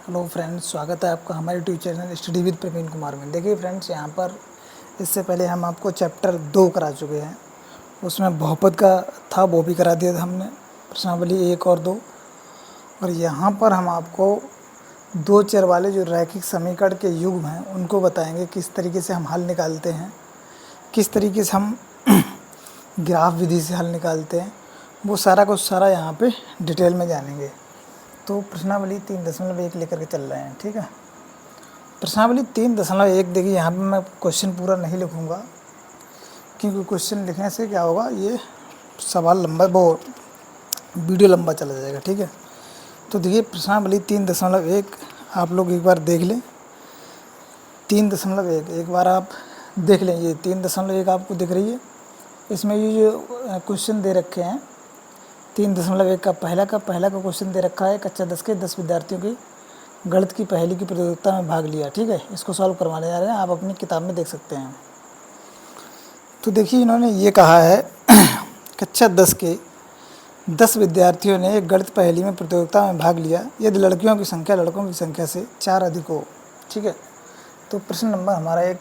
Hello friends, स्वागत है आपका हमारे YouTube channel study with Praveen Kumar में। देखिए फ्रेंड्स, यहाँ पर इससे पहले हम आपको चैप्टर 2 करा चुके हैं। उसमें बहुपद का था, वो भी करा दिया था हमने, प्रश्नावली 1 और 2। और यहाँ पर हम आपको दो चर वाले जो रैखिक समीकरण के युग्म हैं उनको बताएंगे, किस तरीके से हम हल निकालते हैं, किस तरीके से हम ग्राफ विधि से हल निकालते हैं, वो सारा कुछ सारा यहाँ पे डिटेल में जानेंगे। तो प्रश्नावली 3.1 लेकर के चल रहे हैं, ठीक है। प्रश्नावली 3.1 देखिए, यहाँ पे मैं क्वेश्चन पूरा नहीं लिखूँगा, क्योंकि क्वेश्चन लिखने से क्या होगा, ये सवाल लंबा, वो वीडियो लंबा चला जाएगा, ठीक है। तो देखिए प्रश्नावली 3.1 आप लोग एक बार देख लें। 3.1 एक बार आप देख लें, ये 3.1 आपको दिख रही है। इसमें ये जो क्वेश्चन दे रखे हैं 3.1 का पहला का क्वेश्चन दे रखा है, कक्षा 10 के 10 विद्यार्थियों की गणित की पहेली की प्रतियोगिता में भाग लिया, ठीक है। इसको सॉल्व करवाने जा रहे हैं, आप अपनी किताब में देख सकते हैं। तो देखिए इन्होंने ये कहा है कक्षा 10 के 10 विद्यार्थियों ने एक गणित पहेली में प्रतियोगिता में भाग लिया यदि लड़कियों की संख्या लड़कों की संख्या से 4 अधिक हो, ठीक है। तो प्रश्न नंबर हमारा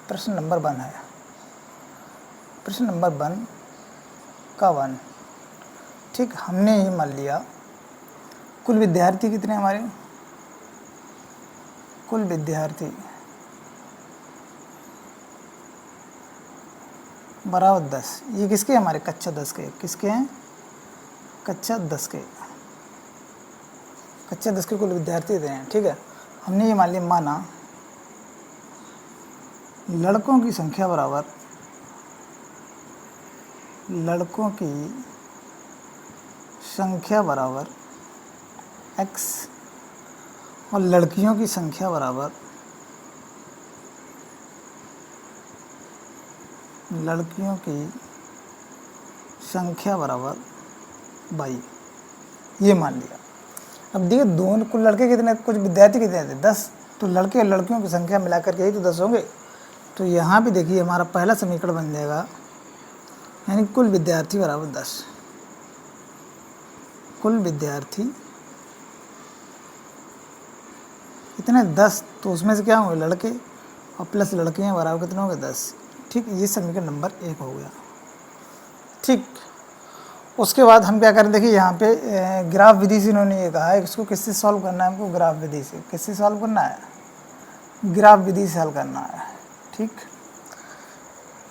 प्रश्न नंबर 1 है। प्रश्न नंबर 1 का 1, ठीक। हमने ये मान लिया कुल विद्यार्थी कितने हमारे, कुल विद्यार्थी बराबर 10। ये किसके, हमारे कक्षा 10 के, किसके हैं, कक्षा 10 के, कक्षा 10 के कुल विद्यार्थी देते हैं, ठीक है। हमने ये मान लिया, माना लड़कों की संख्या बराबर, लड़कों की संख्या बराबर x और लड़कियों की संख्या बराबर, लड़कियों की संख्या बराबर y, ये मान लिया। अब देखिए दोनों कुल लड़के कितने, कुछ विद्यार्थी कितने थे, 10। तो लड़के और लड़कियों की संख्या मिलाकर के ही तो 10 होंगे। तो यहाँ भी देखिए हमारा पहला समीकरण बन जाएगा, यानी कुल विद्यार्थी बराबर 10। कुल विद्यार्थी कितने, 10। तो उसमें से क्या होंगे, लड़के और प्लस लड़कियाँ बराबर कितने होंगे, 10, ठीक। ये समीकरण नंबर 1 हो गया, ठीक। उसके बाद हम क्या करें, देखिए यहाँ पे ग्राफ विधि से इन्होंने ये कहा है, इसको किससे सॉल्व करना है, हमको ग्राफ विधि से। किससे सॉल्व करना है, ग्राफ विधि से हल करना है, ठीक।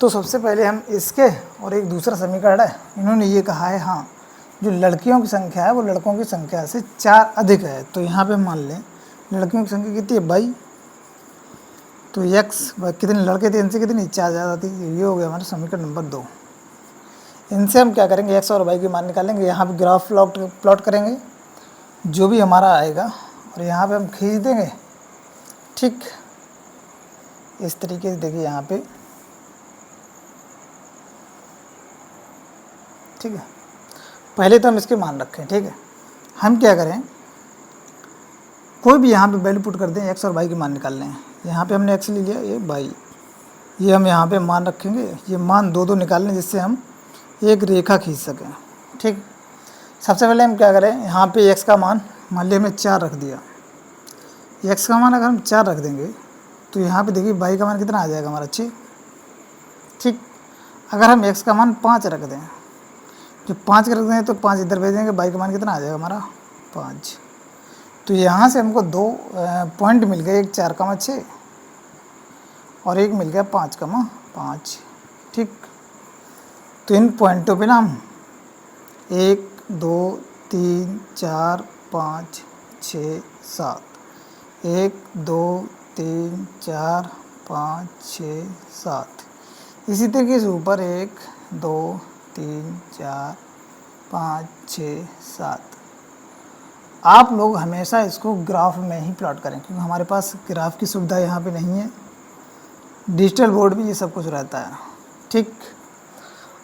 तो सबसे पहले हम इसके और एक दूसरा समीकरण है, इन्होंने ये कहा है, हाँ जो लड़कियों की संख्या है वो लड़कों की संख्या से 4 अधिक है। तो यहाँ पे मान लें लड़कियों की संख्या कितनी है, 22। तो x कितने लड़के थे, इनसे कितनी 4 ज़्यादा थी। ये हो गया हमारा समीकरण नंबर 2। इनसे हम क्या करेंगे, x और y की मान निकालेंगे। यहाँ पे ग्राफ प्लॉट करेंगे, जो भी हमारा आएगा, और यहाँ पे हम खींच देंगे, ठीक। इस तरीके से देखिए यहाँ पे, ठीक है। पहले तो हम इसके मान रखें, ठीक है। हम क्या करें, कोई भी यहाँ पे वैल्यू पुट कर दें, x और y की मान निकाल लें। यहाँ पे हमने x ले लिया, ये y, ये हम यहाँ पे मान रखेंगे। ये मान दो निकाल लें, जिससे हम एक रेखा खींच सकें, ठीक। सबसे पहले हम क्या करें, यहाँ पे x का मान मान लिया हमने 4 रख दिया। x का मान अगर हम 4 रख देंगे तो यहाँ पे देखिए y का मान कितना आ जाएगा हमारा, 6, ठीक। अगर हम x का मान 5 रख दें, जो 5 रख दें तो 5 इधर भेज देंगे, y का मान कितना आ जाएगा हमारा, 5। तो यहाँ से हमको 2 पॉइंट मिल गए, एक 4,6 और एक मिल गया 5,5, ठीक। तो इन पॉइंटों पे ना हम 1 2 3 4 5 6 7, 1 2 3 4 5 6 7, इसी तरीके से ऊपर 1 2 3 4 5 6 7। आप लोग हमेशा इसको ग्राफ में ही प्लॉट करें, क्योंकि हमारे पास ग्राफ की सुविधा यहाँ पे नहीं है। डिजिटल बोर्ड में ये सब कुछ रहता है, ठीक।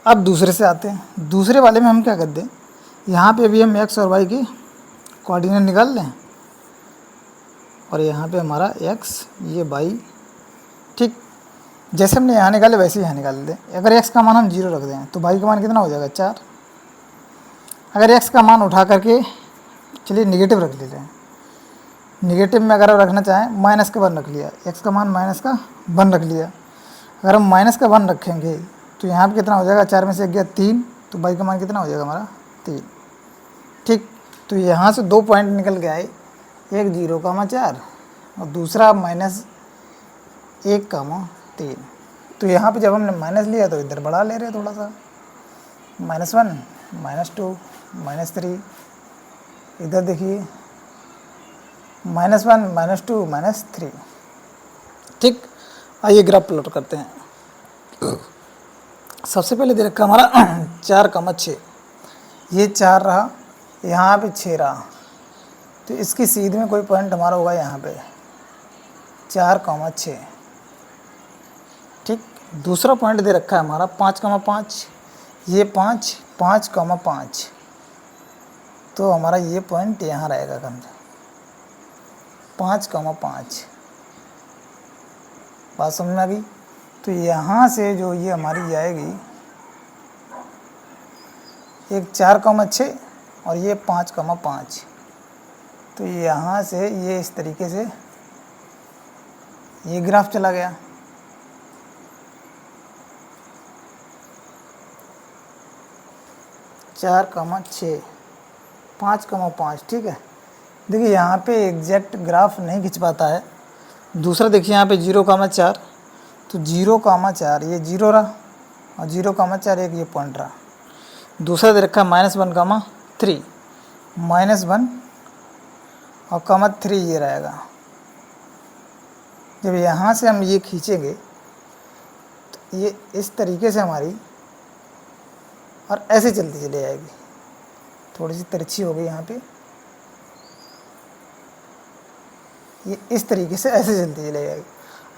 अब दूसरे से आते हैं। दूसरे वाले में हम क्या कर दें, यहाँ पे भी हम x और y की कोऑर्डिनेट निकाल लें, और यहाँ पे हमारा x, ये y, ठीक। जैसे हमने यहाँ निकाले वैसे यहाँ निकाल दें। अगर x का मान हम 0 रख दें तो y का मान कितना हो जाएगा, 4। अगर x का मान उठा करके चलिए नेगेटिव रख लेते हैं, निगेटिव में अगर आप रखना चाहें माइनस का 1 रख लिया, x का मान माइनस का 1 रख लिया। अगर हम माइनस का 1 रखेंगे तो यहाँ पे कितना हो जाएगा, 4 में से 1 गया 3, तो y का मान कितना हो जाएगा हमारा 3। ठीक, तो यहाँ से 2 पॉइंट निकल के आए, एक 0,4 और दूसरा -1,3। तो यहाँ पे जब हमने माइनस लिया तो इधर बढ़ा ले रहे थोड़ा सा, -1 -2 -3, इधर देखिए -1 -2 -3। ठीक, आइए ग्राफ प्लॉट करते हैं। सबसे पहले दे रखा हमारा 4,6, ये 4 रहा, यहाँ पे 6 रहा, तो इसकी सीध में कोई पॉइंट हमारा होगा यहाँ पे 4,6। ठीक, दूसरा पॉइंट दे रखा है हमारा 5,5, ये 5 5,5, तो हमारा ये पॉइंट यहाँ रहेगा कम से 5,5। बात समझ में आ गई? तो यहाँ से जो ये हमारी जाएगी, एक 4,6 और ये 5,5, तो यहाँ से ये इस तरीके से ये ग्राफ चला गया। चार कमा 6 5,5। ठीक है, देखिए यहाँ पे एग्जैक्ट ग्राफ नहीं खिंच पाता है। दूसरा देखिए यहाँ पे 0,4, तो 0,4 ये 0 रहा और 0,4 एक ये पॉइंट रहा। दूसरा दे रखा है -1,3, -1 और -3 ये रहेगा। जब यहाँ से हम ये खींचेंगे तो ये इस तरीके से हमारी और ऐसे चलती चली जाएगी, थोड़ी सी तिरछी हो गई यहाँ पे, ये इस तरीके से ऐसे चलती चली जाएगी।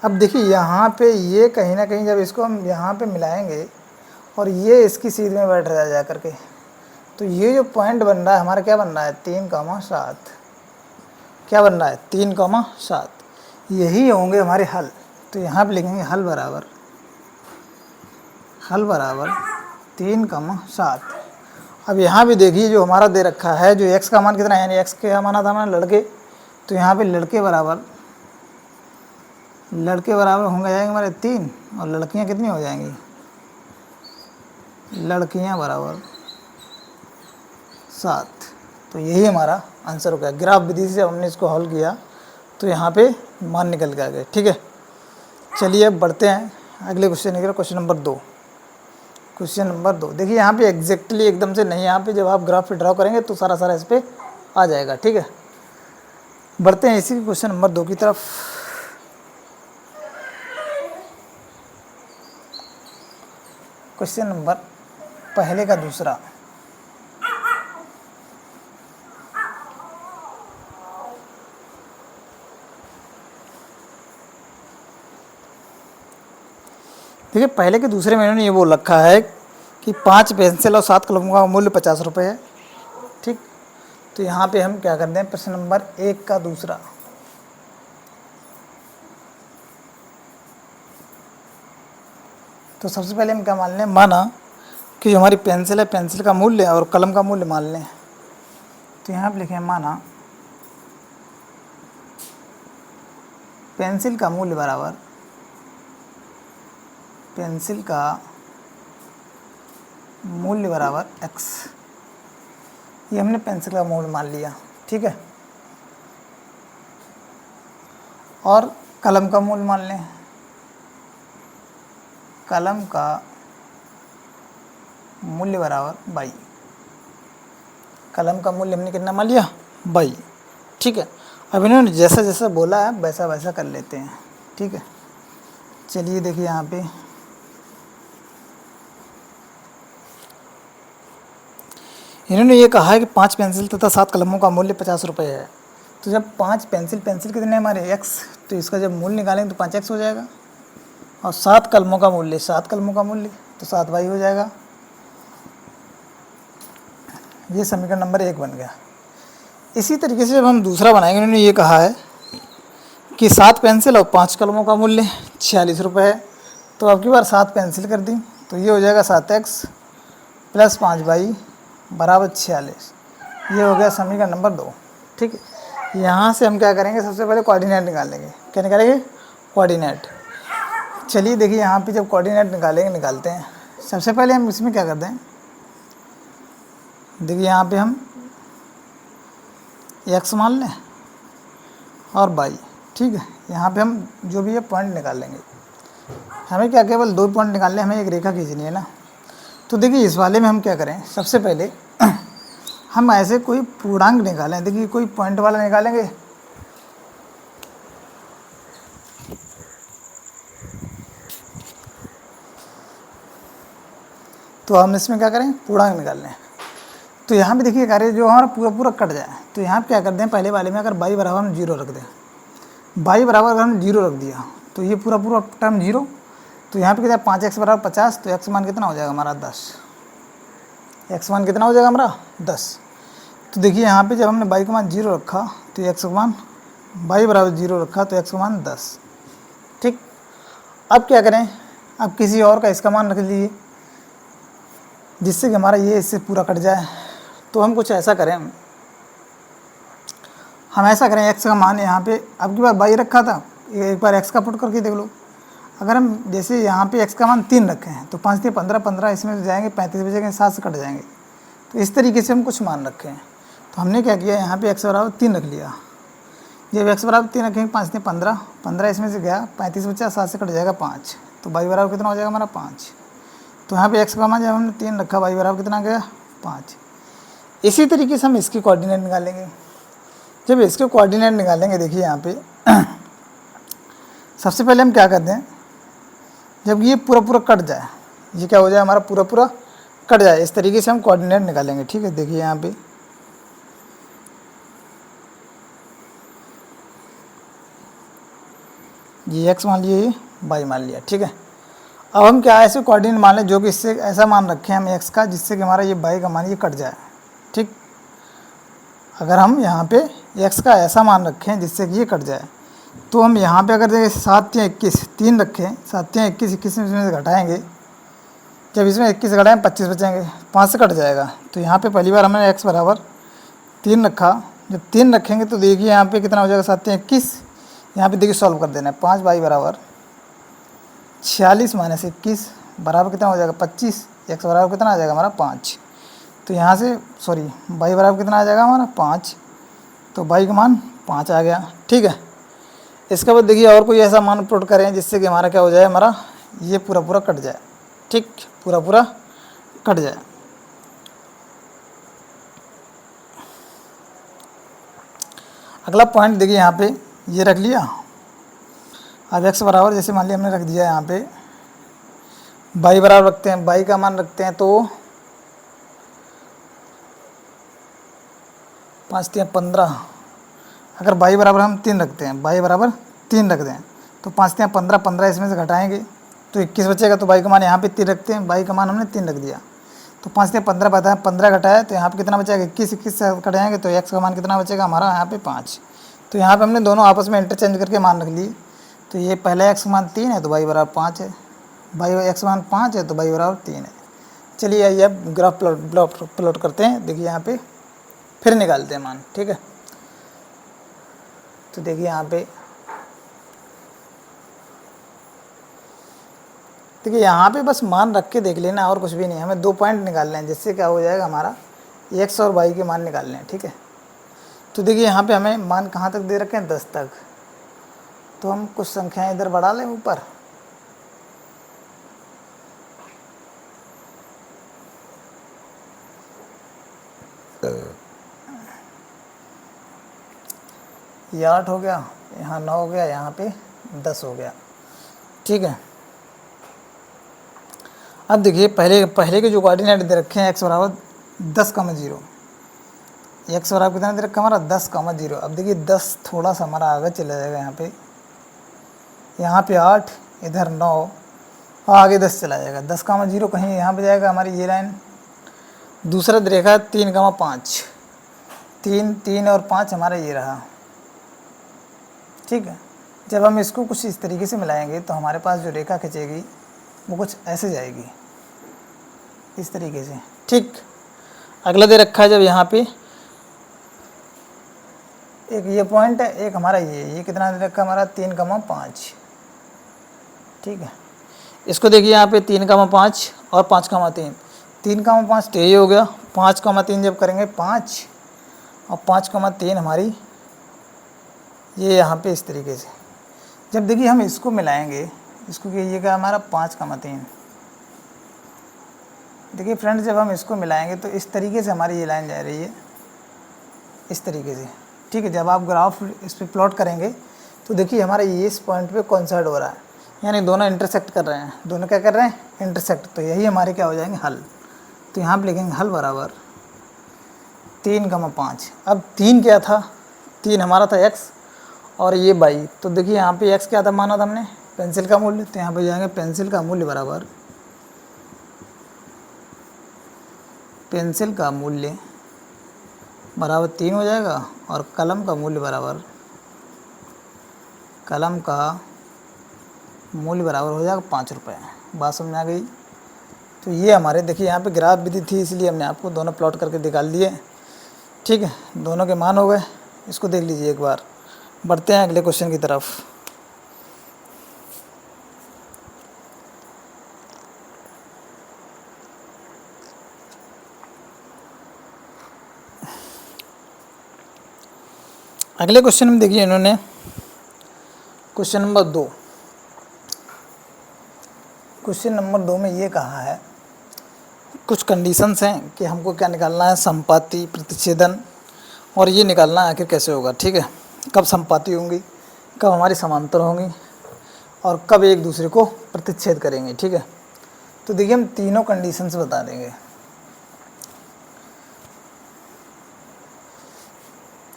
अब देखिए यहाँ पे ये कहीं ना कहीं जब इसको हम यहाँ पे मिलाएंगे और ये इसकी सीध में बैठ रहा है जा करके, तो ये जो पॉइंट बन रहा है हमारा क्या बन रहा है 3,7। क्या बन रहा है 3,7, यही होंगे हमारे हल। तो यहाँ पे लिखेंगे हल बराबर 3,7। अब यहाँ भी देखिए जो हमारा दे रखा है, जो x का मान कितना है, यानी x का माना था हमारा लड़के, तो यहाँ पे लड़के बराबर होंगे जाएंगे हमारे 3 और लड़कियाँ कितनी हो जाएंगी, लड़कियाँ बराबर 7। तो यही हमारा आंसर हो गया। ग्राफ विधि से हमने इसको हल किया तो यहाँ पे मान निकल के आ गए। ठीक है, चलिए अब बढ़ते हैं अगले क्वेश्चन की तरफ। क्वेश्चन नंबर 2 देखिए यहाँ पे एग्जैक्टली एकदम से नहीं, यहाँ पे जब आप ग्राफ पे ड्रा करेंगे तो सारा इस पे आ जाएगा। ठीक है, बढ़ते हैं इसी क्वेश्चन नंबर 2 की तरफ। क्वेश्चन नंबर पहले का दूसरा, देखिए पहले के दूसरे में इन्होंने ये बोल रखा है कि 5 पेंसिल और 7 कलमों का मूल्य 50 रुपये है। ठीक, तो यहाँ पे हम क्या करते हैं, प्रश्न नंबर 1 का दूसरा। तो सबसे पहले हम क्या मान लें, माना कि जो हमारी पेंसिल है, पेंसिल का मूल्य और कलम का मूल्य मान लें। तो यहाँ पे लिखें माना पेंसिल का मूल्य बराबर x। ये हमने पेंसिल का मूल्य मान लिया। ठीक है, और कलम का मूल्य मान लें, कलम का मूल्य बराबर 22। कलम का मूल्य हमने कितना मान लिया, 22। ठीक है, अब इन्होंने जैसा जैसा बोला है वैसा वैसा कर लेते हैं। ठीक है, चलिए देखिए यहाँ पे इन्होंने ये कहा है कि 5 पेंसिल तथा 7 कलमों का मूल्य 50 रुपये है। तो जब 5 पेंसिल कितने हमारे x, तो इसका जब मूल्य निकालेंगे तो 5x हो जाएगा, और 7 कलमों का मूल्य तो 7y हो जाएगा। ये समीकरण नंबर 1 बन गया। इसी तरीके से जब हम दूसरा बनाएंगे, इन्होंने ये कहा है कि 7 पेंसिल और 5 कलमों का मूल्य 46 रुपये है। तो अब की बार 7 पेंसिल कर दी, तो ये हो जाएगा 7x + 5y बराबर 46। ये हो गया समीकरण नंबर 2। ठीक है, यहाँ से हम क्या करेंगे, सबसे पहले कोऑर्डिनेट निकालेंगे। क्या निकालेंगे? कोऑर्डिनेट। चलिए देखिए यहाँ पे जब कोऑर्डिनेट निकालते हैं, सबसे पहले हम इसमें क्या करते हैं, देखिए यहाँ पे हम x मान लें और y, ठीक है। यहाँ पे हम जो भी है पॉइंट निकाल लेंगे। हमें क्या केवल 2 पॉइंट निकालने, हमें एक रेखा खींचनी है ना। तो देखिए इस वाले में हम क्या करें, सबसे पहले हम ऐसे कोई पूर्णांक निकालें। देखिए कोई पॉइंट वाला निकालेंगे, तो हम इसमें क्या करें, पूर्णांक निकाल लें। तो यहाँ पे देखिए कार्य जो हमारा पूरा पूरा कट जाए, तो यहाँ पे क्या करते हैं, पहले वाले में अगर y बराबर हम 0 रख दें, y बराबर अगर हम 0 रख दिया तो ये पूरा पूरा टर्म 0। तो यहाँ पे क्या 5x बराबर 50, तो x मान कितना हो जाएगा हमारा 10। x मान कितना हो जाएगा हमारा 10। तो देखिए यहाँ पे जब हमने y का मान 0 रखा तो x का मान, y बराबर 0 रखा तो x का मान 10, ठीक। अब क्या करें, अब किसी और का इसका मान रख लीजिए जिससे कि हमारा ये इससे पूरा कट जाए। तो हम कुछ ऐसा करें, हम ऐसा करें, x का मान यहाँ पे अब की बार y रखा था, एक बार x का पुट करके देख लो। अगर हम जैसे यहाँ पे x का मान 3 रखे हैं तो 5 3 15 15, इसमें से जाएंगे 35 बचेंगे, 7 से कट जाएंगे। तो इस तरीके से हम कुछ मान रखे हैं। तो हमने क्या किया, यहाँ पे x बराबर 3 रख लिया। जब x बराबर 3 रखेंगे 5 3 15 15, इसमें से गया 35 बचा, 7 से कट जाएगा 5। तो y बराबर कितना हो जाएगा हमारा 5। तो यहाँ पे x का मान जब हमने 3 रखा, y बराबर कितना गया 5। इसी तरीके से हम इसकी कोऑर्डिनेट निकालेंगे। जब इसके कोऑर्डिनेट निकालेंगे, देखिए यहाँ पे सबसे पहले हम क्या करते हैं, जब ये पूरा पूरा कट जाए, ये क्या हो जाए हमारा पूरा पूरा कट जाए, इस तरीके से हम कोऑर्डिनेट निकालेंगे, ठीक है। देखिए यहाँ पे ये x मान लिया, ये y मान लिया, ठीक है। अब हम क्या ऐसे कोऑर्डिनेट मान लें जो कि इससे ऐसा मान रखें हम x का, जिससे कि हमारा ये y का मान ये कट जाए, ठीक। अगर हम यहाँ पे x का ऐसा मान रखें जिससे कि ये कट जाए, तो हम यहाँ पे अगर जैसे 7 3 21 3 रखें, 7 3 21 21 में से घटाएंगे, जब इसमें 21 घटाएं 25 बचेंगे, 5 से कट जाएगा। तो यहाँ पे पहली बार हमने x बराबर 3 रखा, जब 3 रखेंगे तो देखिए यहाँ पे कितना हो जाएगा, 7 3 21, यहाँ पे देखिए सॉल्व कर देना है। 5 y बराबर 46 माइनस 21 बराबर कितना हो जाएगा 25, x बराबर कितना आ जाएगा हमारा 5। तो यहाँ से सॉरी y बराबर कितना आ जाएगा हमारा 5, तो y का मान 5 आ गया, ठीक है। इसके बाद देखिए और कोई ऐसा मान पुट करें जिससे कि हमारा क्या हो जाए, हमारा ये पूरा पूरा कट जाए, ठीक, पूरा पूरा कट जाए। अगला पॉइंट देखिए यहाँ पे ये रख लिया। अब x बराबर जैसे मान लिया हमने रख दिया, यहाँ पे y बराबर रखते हैं, y का मान रखते हैं तो 5 3 15, अगर y बराबर हम 3 रखते हैं, y बराबर 3 रख दें तो 5 3 15 15, इसमें से घटाएंगे तो 21 बचेगा। तो y का मान यहाँ पे 3 रखते हैं, y का मान हमने 3 रख दिया, तो 5 3 15 बताया, 15 घटाया तो यहाँ पे कितना बचेगा 21, 21 से घटाएंगे तो x का मान कितना बचेगा हमारा यहाँ पे 5। तो यहाँ पे हमने दोनों आपस में इंटरचेंज करके मान रख लिए। तो ये पहला x मान 3 है तो y बराबर 5 है, x मान 5 है तो y बराबर 3 है। चलिए आइए अब ग्राफ प्लॉट करते हैं। देखिए यहाँ पे फिर निकालते हैं मान, ठीक है। तो देखिए यहाँ पे, देखिए यहाँ पे बस मान रख के देख लेना और कुछ भी नहीं, हमें 2 पॉइंट निकालने हैं जिससे क्या हो जाएगा हमारा x और y के मान निकालने हैं, ठीक है। तो देखिए यहाँ पे हमें मान कहाँ तक दे रखे हैं 10 तक, तो हम कुछ संख्याएं इधर बढ़ा लें ऊपर। ये 8 हो गया, यहाँ 9 हो गया, यहाँ पे 10 हो गया, ठीक है। अब देखिए पहले के जो कोऑर्डिनेट दे रखे हैं x बराबर 10 0, x बराबर कितना दे रखा हमारा 10 0। अब देखिए 10 थोड़ा सा हमारा आगे चला जाएगा, यहाँ पे 8, इधर 9 और आगे 10 चला जाएगा। 10 0 कहीं यहाँ पे जाएगा हमारी ये लाइन। दूसरा रेखा 3 5, 3 3 और 5 हमारा ये रहा, ठीक है। जब हम इसको कुछ इस तरीके से मिलाएंगे तो हमारे पास जो रेखा खींचेगी वो कुछ ऐसे जाएगी, इस तरीके से, ठीक। अगला दे रखा है जब यहाँ पे एक ये पॉइंट है, एक हमारा ये कितना दे रखा हमारा 3,5, ठीक है। इसको देखिए यहाँ पे 3,5 और 5,3, 3,5 तो ये हो गया, 5,3 जब करेंगे 5 और 5,3 हमारी ये यहाँ पे इस तरीके से। जब देखिए हम इसको मिलाएंगे, इसको कीजिएगा हमारा 5,3। देखिए फ्रेंड्स, जब हम इसको मिलाएंगे तो इस तरीके से हमारी ये लाइन जा रही है, इस तरीके से, ठीक है। जब आप ग्राफ इस पर प्लॉट करेंगे तो देखिए हमारा ये इस पॉइंट पे कोइंसाइड हो रहा है, यानी दोनों इंटरसेक्ट कर रहे हैं, दोनों क्या कर रहे हैं, इंटरसेक्ट। तो यही हमारे क्या हो जाएंगे, हल। तो यहाँ पे लिखेंगे हल बराबर 3,5। अब 3 क्या था, 3 हमारा था x और ये y। तो देखिए यहाँ पे x क्या था माना था हमने, पेंसिल का मूल्य। तो यहाँ पे जाएंगे पेंसिल का मूल्य बराबर, पेंसिल का मूल्य बराबर 3 हो जाएगा और कलम का मूल्य बराबर, कलम का मूल्य बराबर हो जाएगा 5 रुपये। बात समझ आ गई। तो ये हमारे देखिए यहाँ पे ग्राफ विधि थी, इसलिए हमने आपको दोनों प्लॉट करके निकाल दिए, ठीक है। दोनों के मान हो गए। इसको देख लीजिए एक बार। बढ़ते हैं अगले क्वेश्चन की तरफ। अगले क्वेश्चन में देखिए इन्होंने क्वेश्चन नंबर 2, क्वेश्चन नंबर 2 में ये कहा है, कुछ कंडीशंस हैं कि हमको क्या निकालना है, संपाति, प्रतिच्छेदन, और ये निकालना है आखिर कैसे होगा, ठीक है। कब संपाति होंगी, कब हमारी समांतर होंगी और कब एक दूसरे को प्रतिच्छेद करेंगे, ठीक है। तो देखिए हम तीनों कंडीशंस बता देंगे।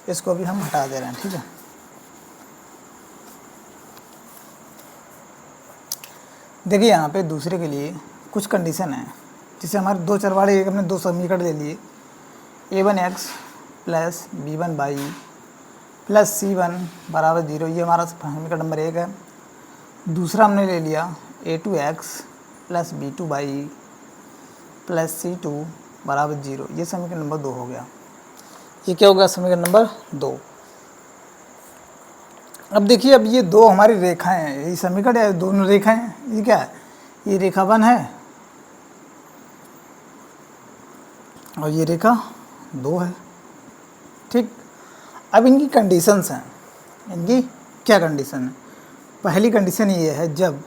इसको भी हम हटा दे रहे हैं, ठीक है। देखिए यहाँ पे दूसरे के लिए कुछ कंडीशन है, जिसे हमारे दो चरवाड़े, एक हमने दो समीकरण ले लिए, a1x plus b1y plus c1 बराबर 0, ये हमारा समीकरण नंबर 1 है। दूसरा हमने ले लिया a2x plus b2y plus c2 बराबर 0, ये समीकरण नंबर 2 हो गया। ये क्या होगा, समीकरण नंबर 2। अब देखिए, अब ये दो हमारी रेखाएं हैं, ये समीकरण है, दोनों रेखाएं हैं। ये क्या है, ये रेखा 1 है और ये रेखा 2 है, ठीक। अब इनकी कंडीशंस हैं, इनकी क्या कंडीशन है। पहली कंडीशन ये है, जब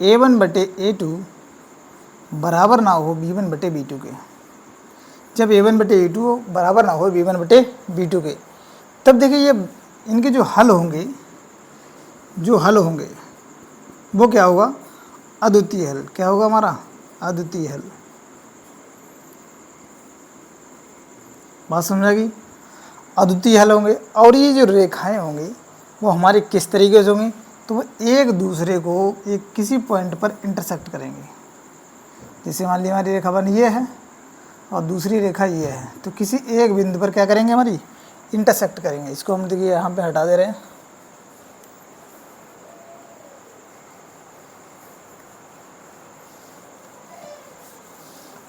a1/a2 बराबर ना हो b1/b2 के, जब a1/a2 बराबर ना हो b1/b2 के, तब देखिए ये इनके जो हल होंगे, वो क्या होगा, अद्वितीय हल। क्या होगा हमारा, अद्वितीय हल। बात समझ आ गई, अद्वितीय हल होंगे। और ये जो रेखाएं होंगी वो हमारे किस तरीके से होंगी, तो वो एक दूसरे को एक किसी पॉइंट पर इंटरसेक्ट करेंगे। जैसे मान लीजिए हमारी रेखा 1 ये है और दूसरी रेखा ये है, तो किसी एक बिंदु पर क्या करेंगे, हमारी इंटरसेक्ट करेंगे। इसको हम देखिए यहाँ पे हटा दे रहे हैं।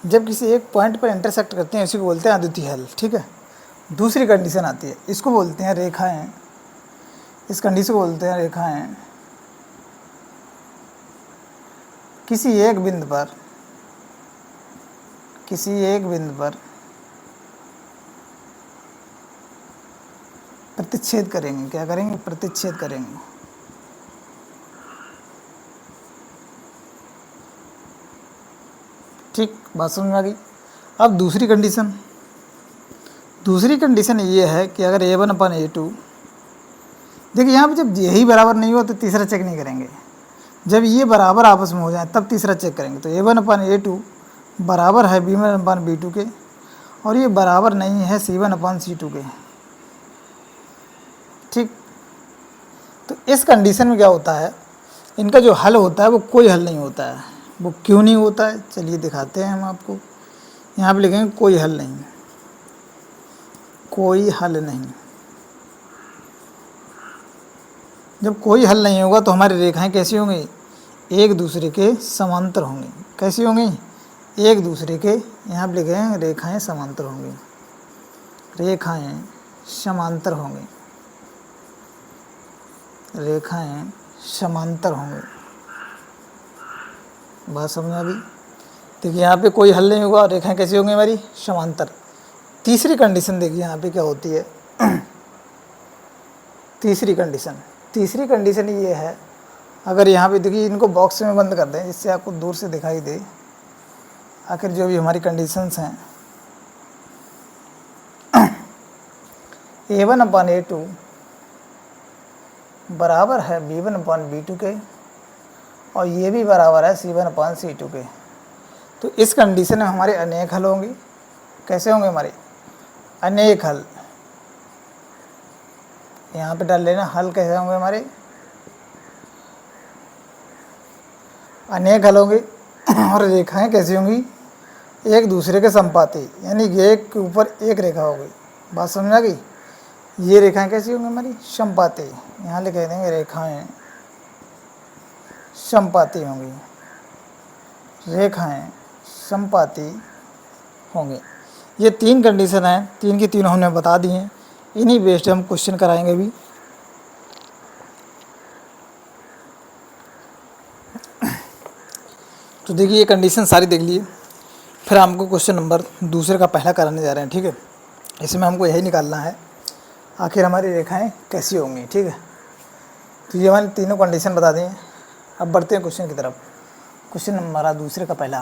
जब किसी एक पॉइंट पर इंटरसेक्ट करते हैं, इसी को बोलते हैं अद्वितीय हल, ठीक है। दूसरी कंडीशन आती है, इसको बोलते हैं रेखाएं, इस कंडीशन को बोलते हैं रेखाएं किसी एक बिंदु पर प्रतिच्छेद करेंगे। क्या करेंगे, प्रतिच्छेद करेंगे, ठीक। बात समझ में आ गई। अब दूसरी कंडीशन ये है कि अगर a1/a2, देखिए यहाँ पे जब यही बराबर नहीं हो तो तीसरा चेक नहीं करेंगे, जब ये बराबर आपस में हो जाए तब तीसरा चेक करेंगे। तो a1/a2 बराबर है b1/b2 के और ये बराबर नहीं है c1/c2 के, ठीक। तो इस कंडीशन में क्या होता है, इनका जो हल होता है वो कोई हल नहीं होता है। वो क्यों नहीं होता है, चलिए दिखाते हैं हम आपको। यहाँ पे लिखेंगे कोई हल नहीं, कोई हल नहीं। जब कोई हल नहीं होगा तो हमारी रेखाएं कैसी होंगी, एक दूसरे के समांतर होंगी। कैसी होंगी, एक दूसरे के, यहाँ पे लिखेंगे रेखाएं समांतर होंगी। रेखाएं समांतर होंगे, रेखाएं समांतर होंगे। बात समझ में आ गई? देखिए यहाँ पे कोई हल नहीं होगा, रेखाएं कैसी होंगी हमारी? समांतर। तीसरी कंडीशन देखिए यहाँ पे क्या होती है। तीसरी कंडीशन ये है, अगर यहाँ पे देखिए इनको बॉक्स में बंद कर दें जिससे आपको दूर से दिखाई दे। आखिर जो भी हमारी कंडीशंस हैं, A1/A2 बराबर है B1/B2 के, और ये भी बराबर है C1/C2 के। तो इस कंडीशन में हमारे अनेक हल होंगे। कैसे होंगे हमारे अनेक हल? यहाँ पे डाल लेना, हल कैसे होंगे हमारे? अनेक हल होंगे। और रेखाएं कैसी होंगी? एक दूसरे के संपाती, यानी कि एक के ऊपर एक रेखा होगी। बात समझ आ गई? ये रेखाएं कैसी होंगी हमारी? संपाती। यहाँ लिख देंगे रेखाएं संपाती होंगी, रेखाएं संपाती होंगे। ये तीन कंडीशन हैं, तीन की तीनों हमने बता दी हैं। इन्हीं बेस्ड हम क्वेश्चन कराएंगे अभी। तो देखिए ये कंडीशन सारी देख लिए, फिर हमको क्वेश्चन नंबर दूसरे का पहला कराने जा रहे हैं। ठीक है, इसमें हमको यही निकालना है आखिर हमारी रेखाएं कैसी होंगी। ठीक है, तो ये हमारी तीनों कंडीशन बता दें। अब बढ़ते हैं क्वेश्चन की तरफ। क्वेश्चन नंबर दूसरे का पहला,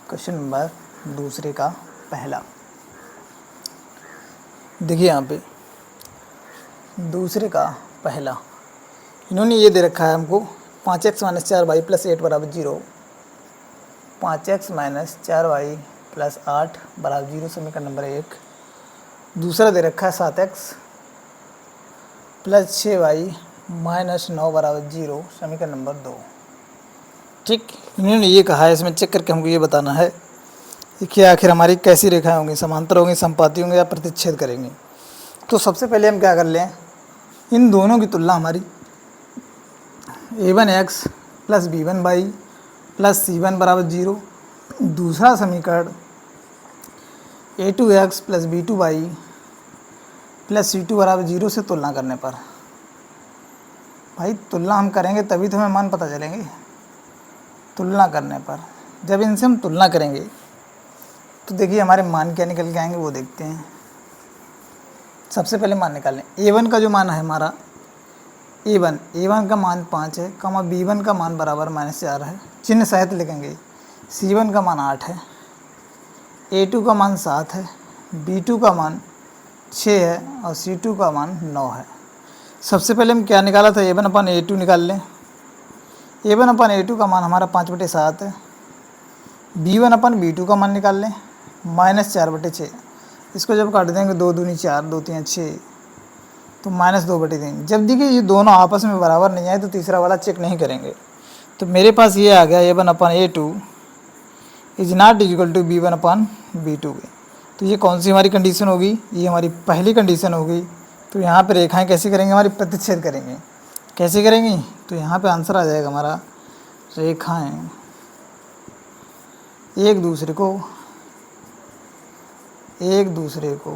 क्वेश्चन नंबर दूसरे का पहला। देखिए यहाँ पे दूसरे का पहला, इन्होंने ये दे रखा है हमको 5x - 4y + 8 = 0। 5x - 4y + 8 = 0, समीकरण नंबर 1। दूसरा दे रखा है 7x + 6y - 9 = 0, समीकरण नंबर 2। ठीक, इन्होंने ये कहा है, इसमें चेक करके हमको ये बताना है कि आखिर हमारी कैसी रेखाएं होंगी, समांतर होंगी, संपाती होंगी या प्रतिच्छेद करेंगी। तो सबसे पहले हम क्या कर लें, इन दोनों की तुलना हमारी A1x + B1y + C1 = 0। दूसरा समीकरण A2x + B2y + C2 = 0 से तुलना करने पर, भाई तुलना हम करेंगे तभी तो हमें मान पता चलेंगे। तुलना करने पर जब इनसे हम तुलना करेंगे तो देखिए हमारे मान क्या निकल के आएंगे, वो देखते हैं। सबसे पहले मान निकालें। A1 का जो मान है हमारा, A1 का मान 5 है, B1 का मान बराबर -4 है, चिन्ह सहित लिखेंगे। C1 का मान 8 है, A2 का मान 7 है, B2 का मान 6 है और C2 का मान 9 है। सबसे पहले हम क्या निकाला था, A1/A2 निकाल लें। A1/A2 का मान हमारा 5/7 है। B1/B2 का मान निकाल लें, -4/6। इसको जब काट देंगे 2 दूनी 4, 2 3 6, तो -2/3। जब देखिए ये दोनों आपस में बराबर नहीं आए तो तीसरा वाला चेक नहीं करेंगे। तो मेरे पास ये आ गया A1/A2 = B1/B2 के। तो ये कौन सी हमारी कंडीशन होगी? ये हमारी पहली कंडीशन होगी। तो यहाँ पे रेखाएं कैसी करेंगे हमारी? प्रतिच्छेद करेंगे। कैसे करेंगी? तो यहाँ पे आंसर आ जाएगा हमारा, रेखाएं एक दूसरे को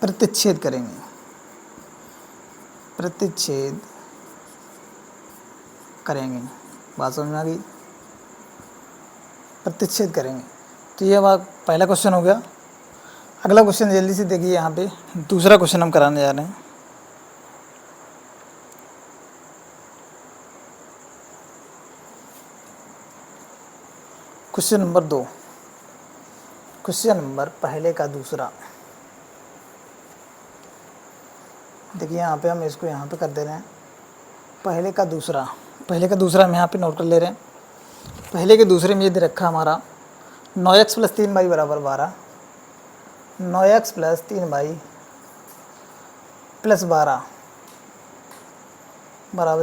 प्रतिच्छेद करेंगे, प्रतिच्छेद करेंगे। बात समझ में आ गई? प्रतिच्छेद करेंगे। तो ये हमारा पहला क्वेश्चन हो गया। अगला क्वेश्चन जल्दी से देखिए, यहाँ पे दूसरा क्वेश्चन हम कराने जा रहे हैं। क्वेश्चन नंबर 2, क्वेश्चन नंबर पहले का दूसरा। देखिए यहाँ पे हम इसको यहाँ पे कर दे रहे हैं, पहले का दूसरा। पहले का दूसरा हम यहाँ पे नोट कर ले रहे हैं। पहले के दूसरे में ये दे रखा हमारा 9x + 3y = 12, 9x + 3y + 12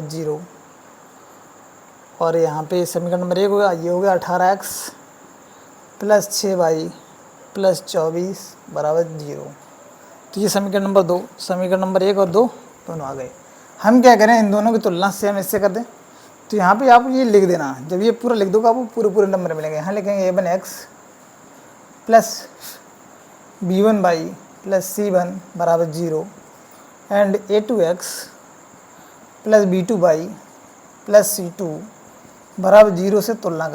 = 0। और यहाँ पे समीकरण नंबर 1 होगा, ये हो गया 18x + 6y + 24 = 0। तो ये समीकरण नंबर 2, समीकरण नंबर 1 और 2 दोनों आ गए। हम क्या करें, इन दोनों की तुलना से हम इससे कर दें। तो यहाँ पे आप ये लिख देना, जब ये पूरा लिख दोगे आपको पूरे नंबर मिलेंगे। यहाँ लिखेंगे A1x + b1 by plus c1 बराबर 0 and a2x plus b2 by plus c2 बराबर 0 से तुलना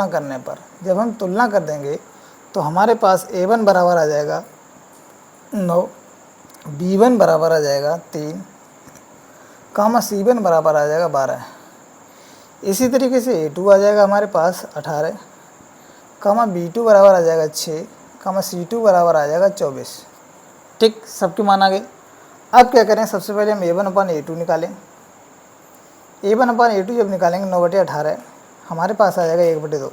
करने पर जब हम तुलना कर देंगे तो हमारे पास a1 बराबर आ जाएगा 9, b1 बराबर आ जाएगा 3, कामा c1 बराबर आ जाएगा 12। इसी तरीके से a2 आ जाएगा हमारे पास 18, कामा b2 बराबर आ जाएगा 6, कामा c2 बराबर आ जाएगा 24। ठीक, सबके मान आ गए। अब क्या करें, सबसे पहले हम a1 अपान a2 निकालें। a1 अपान a2 जब निकालेंगे 9/18 हमारे पास आ जाएगा 1/2,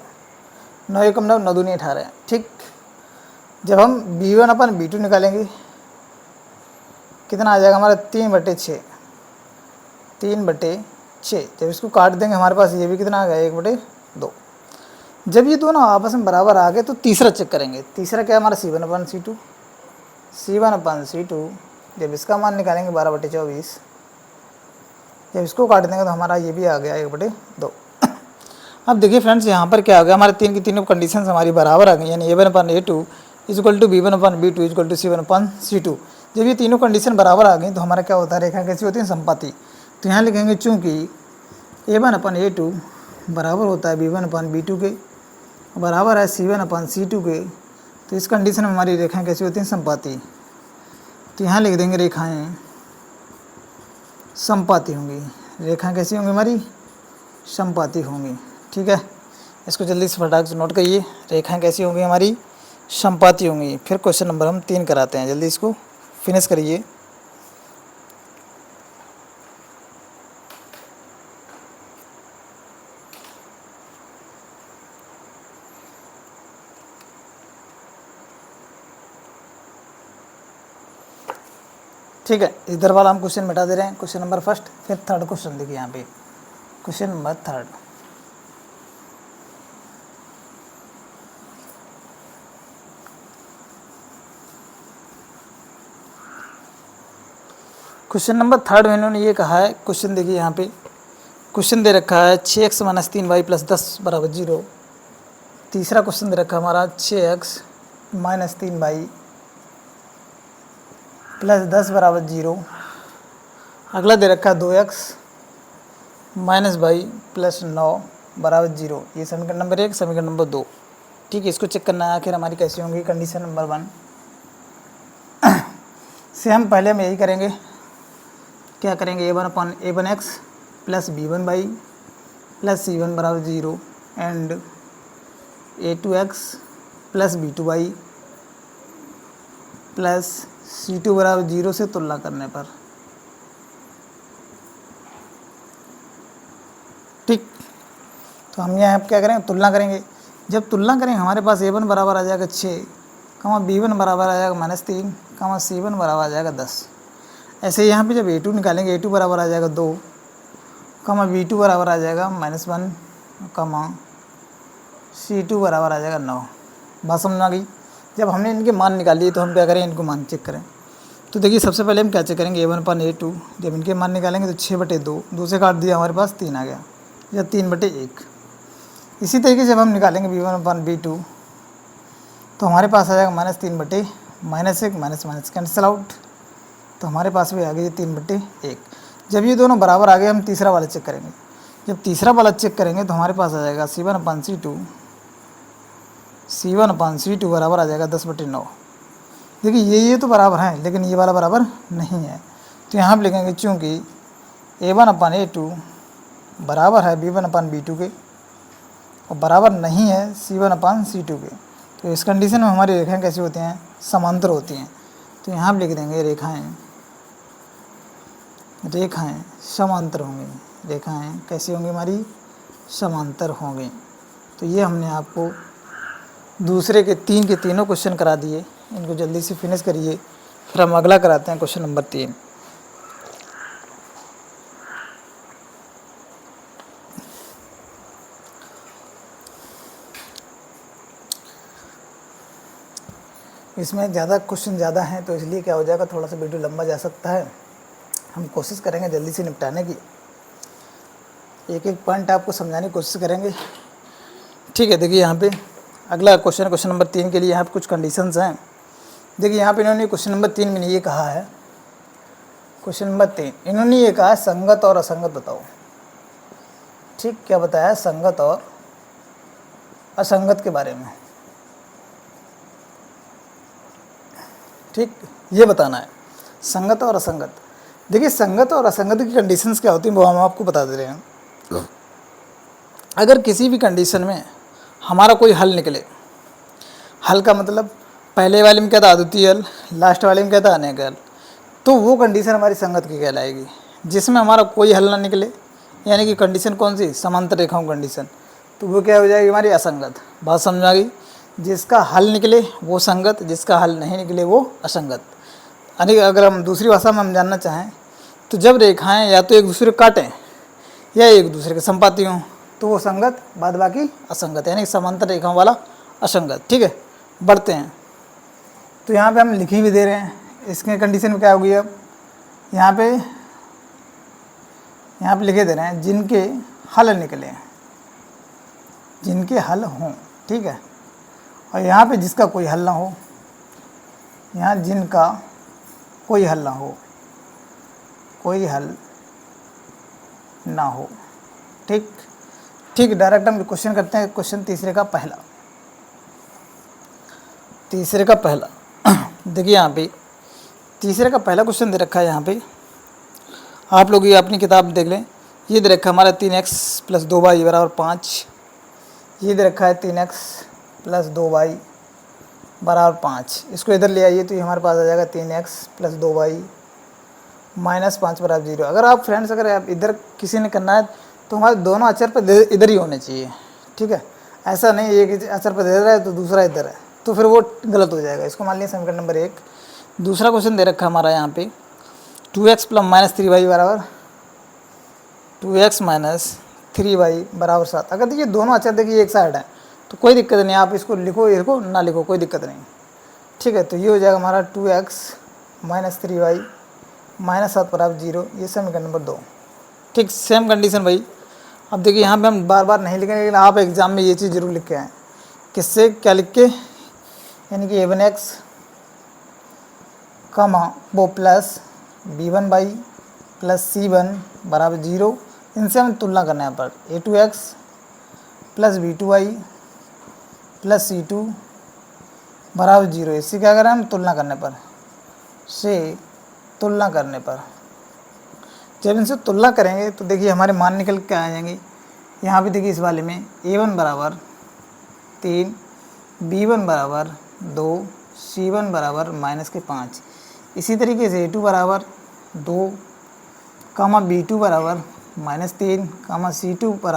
9 एकम 9, 9 दूनी 18। ठीक, जब हम b1 अपान b2 निकालेंगे कितना आ जाएगा हमारा 3/6, 3/6। जब इसको काट देंगे हमारे पास ये भी कितना आ गया 1/2। जब ये दोनों आपस में बराबर आ गए तो तीसरा चेक करेंगे। तीसरा क्या है हमारा c1 upon c2, c1 upon c2। जब इसका मान निकालेंगे 12/24, जब इसको काट देंगे तो हमारा ये भी आ गया 1/2। अब देखिए फ्रेंड्स, यहाँ पर क्या हो गया, हमारे तीन की तीनों कंडीशंस हमारी बराबर आ गई, यानी a1 upon a2 equal to b1 upon b2 equal to c1 upon c2। जब ये तीनों कंडीशन बराबर आ गई तो हमारा क्या होता है, रेखा कैसी होती है, संपाती। तो यहाँ लिखेंगे चूँकि a1 अपान a2 बराबर होता है b1 अपान b2 के, बराबर है c1 अपान c2 के, तो इस कंडीशन में हमारी रेखाएँ कैसी होती हैं, संपाती। तो यहाँ लिख देंगे रेखाएँ संपाती होंगी। रेखाएँ कैसी होंगी, हमारी संपाती होंगी। ठीक है, इसको जल्दी से फटाक से नोट करिए, रेखाएँ कैसी होंगी, हमारी संपाती होंगी। फिर क्वेश्चन नंबर हम 3 कराते हैं, जल्दी इसको फिनिश करिए। ठीक है, इधर वाला हम क्वेश्चन मिटा दे रहे हैं, क्वेश्चन नंबर फर्स्ट। फिर थर्ड क्वेश्चन देखिए यहाँ पे, question number third. Question number third में इन्होंने ये कहा है, क्वेश्चन देखिए यहाँ पे क्वेश्चन दे रखा है 6x - 3y + 10 बराबर 0। तीसरा क्वेश्चन दे रखा है हमारा 6x - 3y + 10 बराबर 0। अगला दे रखा है 2x - y + 9 बराबर 0। ये समीकरण नंबर 1, समीकरण नंबर 2। ठीक है, इसको चेक करना है आखिर हमारी कैसी होंगी। कंडीशन नंबर 1 से हम पहले यही करेंगे, क्या करेंगे, a1x plus b1y plus c1 बराबर 0 and a2x plus b2y plus c2 बराबर 0 से तुलना करने पर। ठीक, तो हम यहाँ क्या करेंगे, तुलना करेंगे। जब तुलना करेंगे हमारे पास a1 बराबर आ जाएगा 6, b1 बराबर आ जाएगा -3, c1 बराबर आ जाएगा 10। ऐसे यहाँ पे जब a2 निकालेंगे, a2 बराबर आ जाएगा 2, b2 बराबर आ जाएगा -1, c2 बराबर आ जाएगा 9। बात समझ आ गई। जब हमने इनके मान निकाल लिए तो हम क्या करें, इनको मान चेक करें। तो देखिए सबसे पहले हम क्या चेक करेंगे, a1 अपान a2। जब इनके मान निकालेंगे तो 6/2, 2 से काट दिया, हमारे पास 3 आ गया, या 3/1। इसी तरीके से जब हम निकालेंगे b1 अपान b2 तो हमारे पास आ जाएगा -1 कैंसिल आउट, तो हमारे पास भी आ गई 3/1। जब ये दोनों बराबर आ गए हम तीसरा वाला चेक करेंगे। जब तीसरा वाला चेक करेंगे तो हमारे पास आ जाएगा c1 अपान c2 बराबर आ जाएगा 10/9। देखिए ये तो बराबर हैं, लेकिन ये वाला बराबर नहीं है। तो यहाँ पर लिखेंगे चूँकि a1 अपान a2 बराबर है b1 अपान b2 के और बराबर नहीं है c1 अपान c2 के, तो इस कंडीशन में हमारी रेखाएँ कैसी होती हैं, समांतर होती हैं। तो यहाँ पर लिख देंगे रेखाएँ समांतर होंगी। रेखाएँ कैसी होंगी, हमारी समांतर होंगी। तो ये हमने आपको दूसरे के तीनों क्वेश्चन करा दिए, इनको जल्दी से फिनिश करिए। फिर हम अगला कराते हैं क्वेश्चन नंबर 3। इसमें ज़्यादा क्वेश्चन ज़्यादा हैं तो इसलिए क्या हो जाएगा, थोड़ा सा वीडियो लंबा जा सकता है। हम कोशिश करेंगे जल्दी से निपटाने की, एक एक पॉइंट आपको समझाने की कोशिश करेंगे। ठीक है, देखिए यहाँ पे अगला क्वेश्चन नंबर 3 के लिए यहाँ पे कुछ कंडीशंस हैं। देखिए यहाँ पे इन्होंने क्वेश्चन नंबर 3 में ये कहा है, क्वेश्चन नंबर 3 इन्होंने ये कहा है संगत और असंगत बताओ। ठीक, क्या बताया है? संगत और असंगत के बारे में। ठीक, ये बताना है संगत और असंगत। देखिए संगत और असंगत की कंडीशंस क्या होती हैं वो हम आपको बता दे रहे हैं। अगर किसी भी कंडीशन में हमारा कोई हल निकले, हल का मतलब पहले वाले में क्या था? अद्वितीय हल, लास्ट वाले में क्या था? अनेक हल, तो वो कंडीशन हमारी संगत की कहलाएगी। जिसमें हमारा कोई हल ना निकले, यानी कि कंडीशन कौन सी? समांतर रेखाओं कंडीशन, तो वो क्या हो जाएगी? हमारी असंगत। बात समझ आ गई? जिसका हल निकले वो संगत, जिसका हल नहीं निकले वो असंगत। यानी अगर हम दूसरी भाषा में हम जानना चाहें तो जब रेखाएं या तो एक दूसरे को काटें या एक दूसरे के संपाती हों तो वो संगत, बाद बाकी असंगत, यानी समांतर रेखाओं वाला असंगत। ठीक है, बढ़ते हैं। तो यहाँ पे हम लिख ही भी दे रहे हैं, इसके कंडीशन में क्या होगी? अब यहाँ पे लिखे दे रहे हैं जिनके हल निकले, जिनके हल हों। ठीक है, और यहाँ पे जिसका कोई हल ना हो, यहाँ जिनका कोई हल ना हो, कोई हल ना हो। ठीक ठीक, डायरेक्ट हम क्वेश्चन करते हैं। क्वेश्चन तीसरे का पहला देखिए यहाँ पे तीसरे का पहला क्वेश्चन दे रखा है। यहाँ पे आप लोग ये अपनी किताब देख लें। ये दे रखा है हमारा 3x + 2y = 5। ये दे रखा है 3x + 2y = 5। इसको इधर ले आइए तो ये हमारे पास आ जाएगा 3x + 2y - 5 = 0। अगर आप फ्रेंड्स आप इधर किसी ने करना है तो हमारे दोनों अचर पर इधर ही होने चाहिए। ठीक है, ऐसा नहीं एक अचर पर दे रहा है तो दूसरा इधर है, तो फिर वो गलत हो जाएगा। इसको मान लिया समीकरण नंबर 1। दूसरा क्वेश्चन दे रखा है हमारा यहाँ पे 2x + 3y = 2x - 3y = 7। अगर देखिए दोनों अचर देखिए एक साइड है तो कोई दिक्कत नहीं, आप इसको लिखो, इसको ना लिखो, कोई दिक्कत नहीं। ठीक है, तो ये हो जाएगा हमारा 2x - 3y - 7 = 0। ये समीकरण नंबर 2। ठीक, सेम कंडीशन भाई। अब देखिए यहाँ पे हम बार बार नहीं लिखेंगे, लेकिन आप एग्ज़ाम में ये चीज़ जरूर लिख के आएँ। किससे क्या लिख के? यानी कि a1x वो प्लस b1y + c1 = 0। इनसे हम तुलना करना है यहाँ पर a2x + b2y + c2 = 0। इससे क्या करें हम? तुलना करने पर जब इनसे तुलना करेंगे तो देखिए हमारे मान निकल के आ जाएंगे। यहाँ पे देखिए इस वाले में a1 = 3, b1 = 2, c1 = -5। इसी तरीके से a2 = 2, b2 = -3, c2 =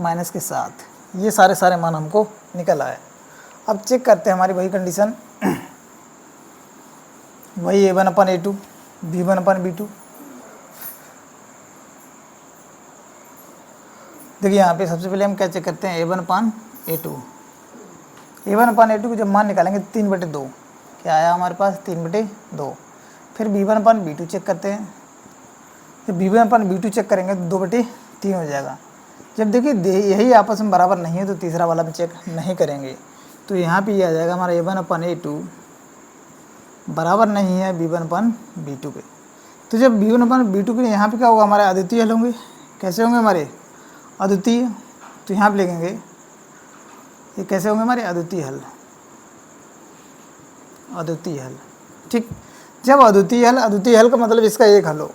-7। ये सारे मान हमको निकल आए। अब चेक करते हैं हमारी वही कंडीशन, वही a1/a2, b1/b2। देखिए यहाँ पे सबसे पहले हम क्या चेक करते हैं? a1/a2 को जब मान निकालेंगे 3/2 क्या आया हमारे पास? 3/2। फिर b1/b2 चेक करते हैं। जब b1/b2 चेक करेंगे तो 2/3 हो जाएगा। जब देखिए यही आपस में बराबर नहीं है तो तीसरा वाला भी चेक नहीं करेंगे, तो यहाँ पे ये आ जाएगा हमारा a1/a2 बराबर नहीं है b1/b2 के। तो जब b1/b2 के यहाँ पे क्या होगा? हमारे अद्वितीय हल होंगे। कैसे होंगे हमारे? अद्वितीय। तो यहाँ पे लिखेंगे ये कैसे होंगे हमारे? अद्वितीय हल। ठीक, जब अद्वितीय हल का मतलब इसका एक हल हो।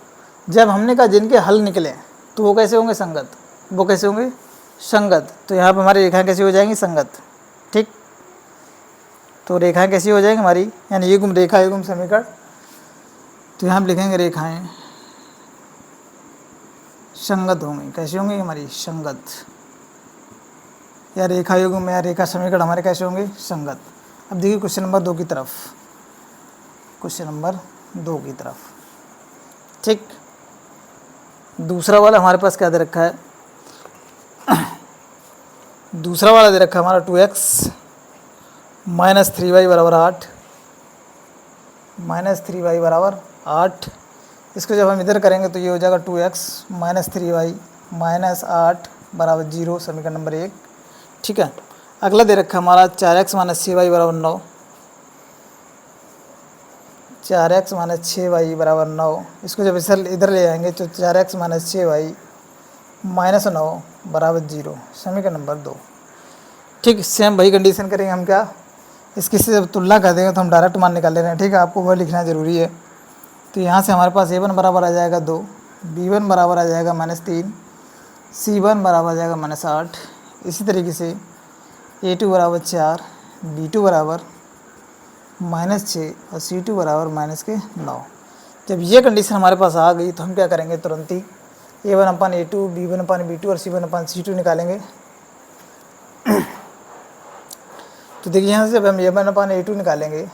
जब हमने कहा जिनके हल निकले तो वो कैसे होंगे? संगत। वो कैसे होंगे? संगत। तो यहाँ पर हमारी रेखाएं कैसी हो जाएंगी? संगत। ठीक, तो रेखाएं कैसी हो जाएंगी हमारी? यानी युग्म रेखा युग्म समीकरण। तो यहाँ पर लिखेंगे रेखाएं संगत होंगी। कैसी होंगी हमारी? संगत। या रेखा युग्म या रेखा समीकरण हमारे कैसे होंगे? संगत। अब देखिए क्वेश्चन नंबर 2 की तरफ। ठीक, दूसरा वाला हमारे पास क्या दे रखा है? दूसरा वाला दे रखा है हमारा 2x - 3y = 8, -3y = 8। इसको जब हम इधर करेंगे तो ये हो जाएगा 2x - 3y - 8 = 0, समीकरण नंबर 1। ठीक है, अगला दे रखा है हमारा 4x माइनस 6y बराबर 9। 4x माइनस 6y बराबर 9। इसको जब इधर ले आएंगे तो 4x माइनस 6y माइनस 9 बराबर 0, समीकरण नंबर 2। ठीक, सेम वही कंडीशन करेंगे हम। क्या इसकी से जब तुलना कर देंगे तो हम डायरेक्ट मान निकाल ले रहे हैं। ठीक है, आपको वह लिखना ज़रूरी है। तो यहाँ से हमारे पास a1 बराबर आ जाएगा 2, b1 बराबर आ जाएगा -3, c1 बराबर आ जाएगा -8। इसी तरीके से a2 बराबर 4, b2 बराबर -6 और c2 बराबर -9। जब ये कंडीशन हमारे पास आ गई तो हम क्या करेंगे, तुरंत ही a1/a2, b1/b2 और c1/c2 निकालेंगे। तो देखिए यहाँ से जब हम a1/a2 निकालेंगे,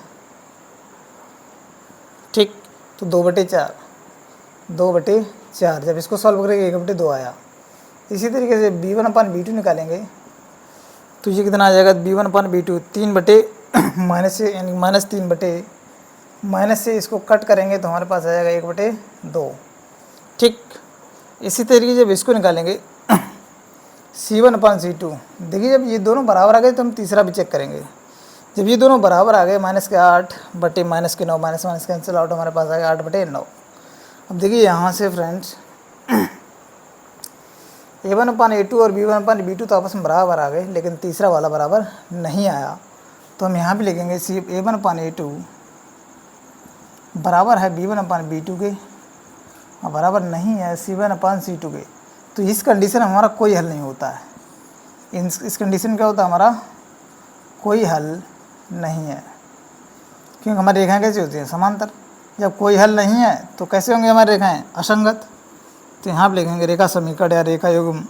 ठीक, तो 2/4, 2/4। जब इसको सॉल्व करेंगे 1/2 आया। इसी तरीके से b1/b2 निकालेंगे तो ये कितना आ जाएगा, b1/b2 3 बटे माइनस से, यानी -3 बटे माइनस से इसको कट करेंगे तो हमारे पास आ जाएगा 1/2। ठीक, इसी तरीके से जब इसको निकालेंगे c1/c2, देखिए जब ये दोनों बराबर आ गए तो हम तीसरा भी चेक करेंगे। जब ये दोनों बराबर आ गए, -8 बटे -9, माइनस माइनस कैंसिल आउट, हमारे पास आ गया 8/9। अब देखिए यहाँ से फ्रेंड्स a1/a2 और b1/b2 तो आपस में बराबर आ गए, लेकिन तीसरा वाला बराबर नहीं आया। तो हम यहाँ भी लिखेंगे a1/a2 बराबर है b1/b2 के और बराबर नहीं है c1/c2 के। तो इस कंडीशन में हमारा कोई हल नहीं होता है। इस कंडीशन में क्या होता है, हमारा कोई हल नहीं है, क्योंकि हमारी रेखाएं कैसी होती हैं, समांतर। जब कोई हल नहीं है तो कैसे होंगे हमारी रेखाएं, असंगत। तो यहाँ पर लिखेंगे रेखा समीकरण या रेखा युग्म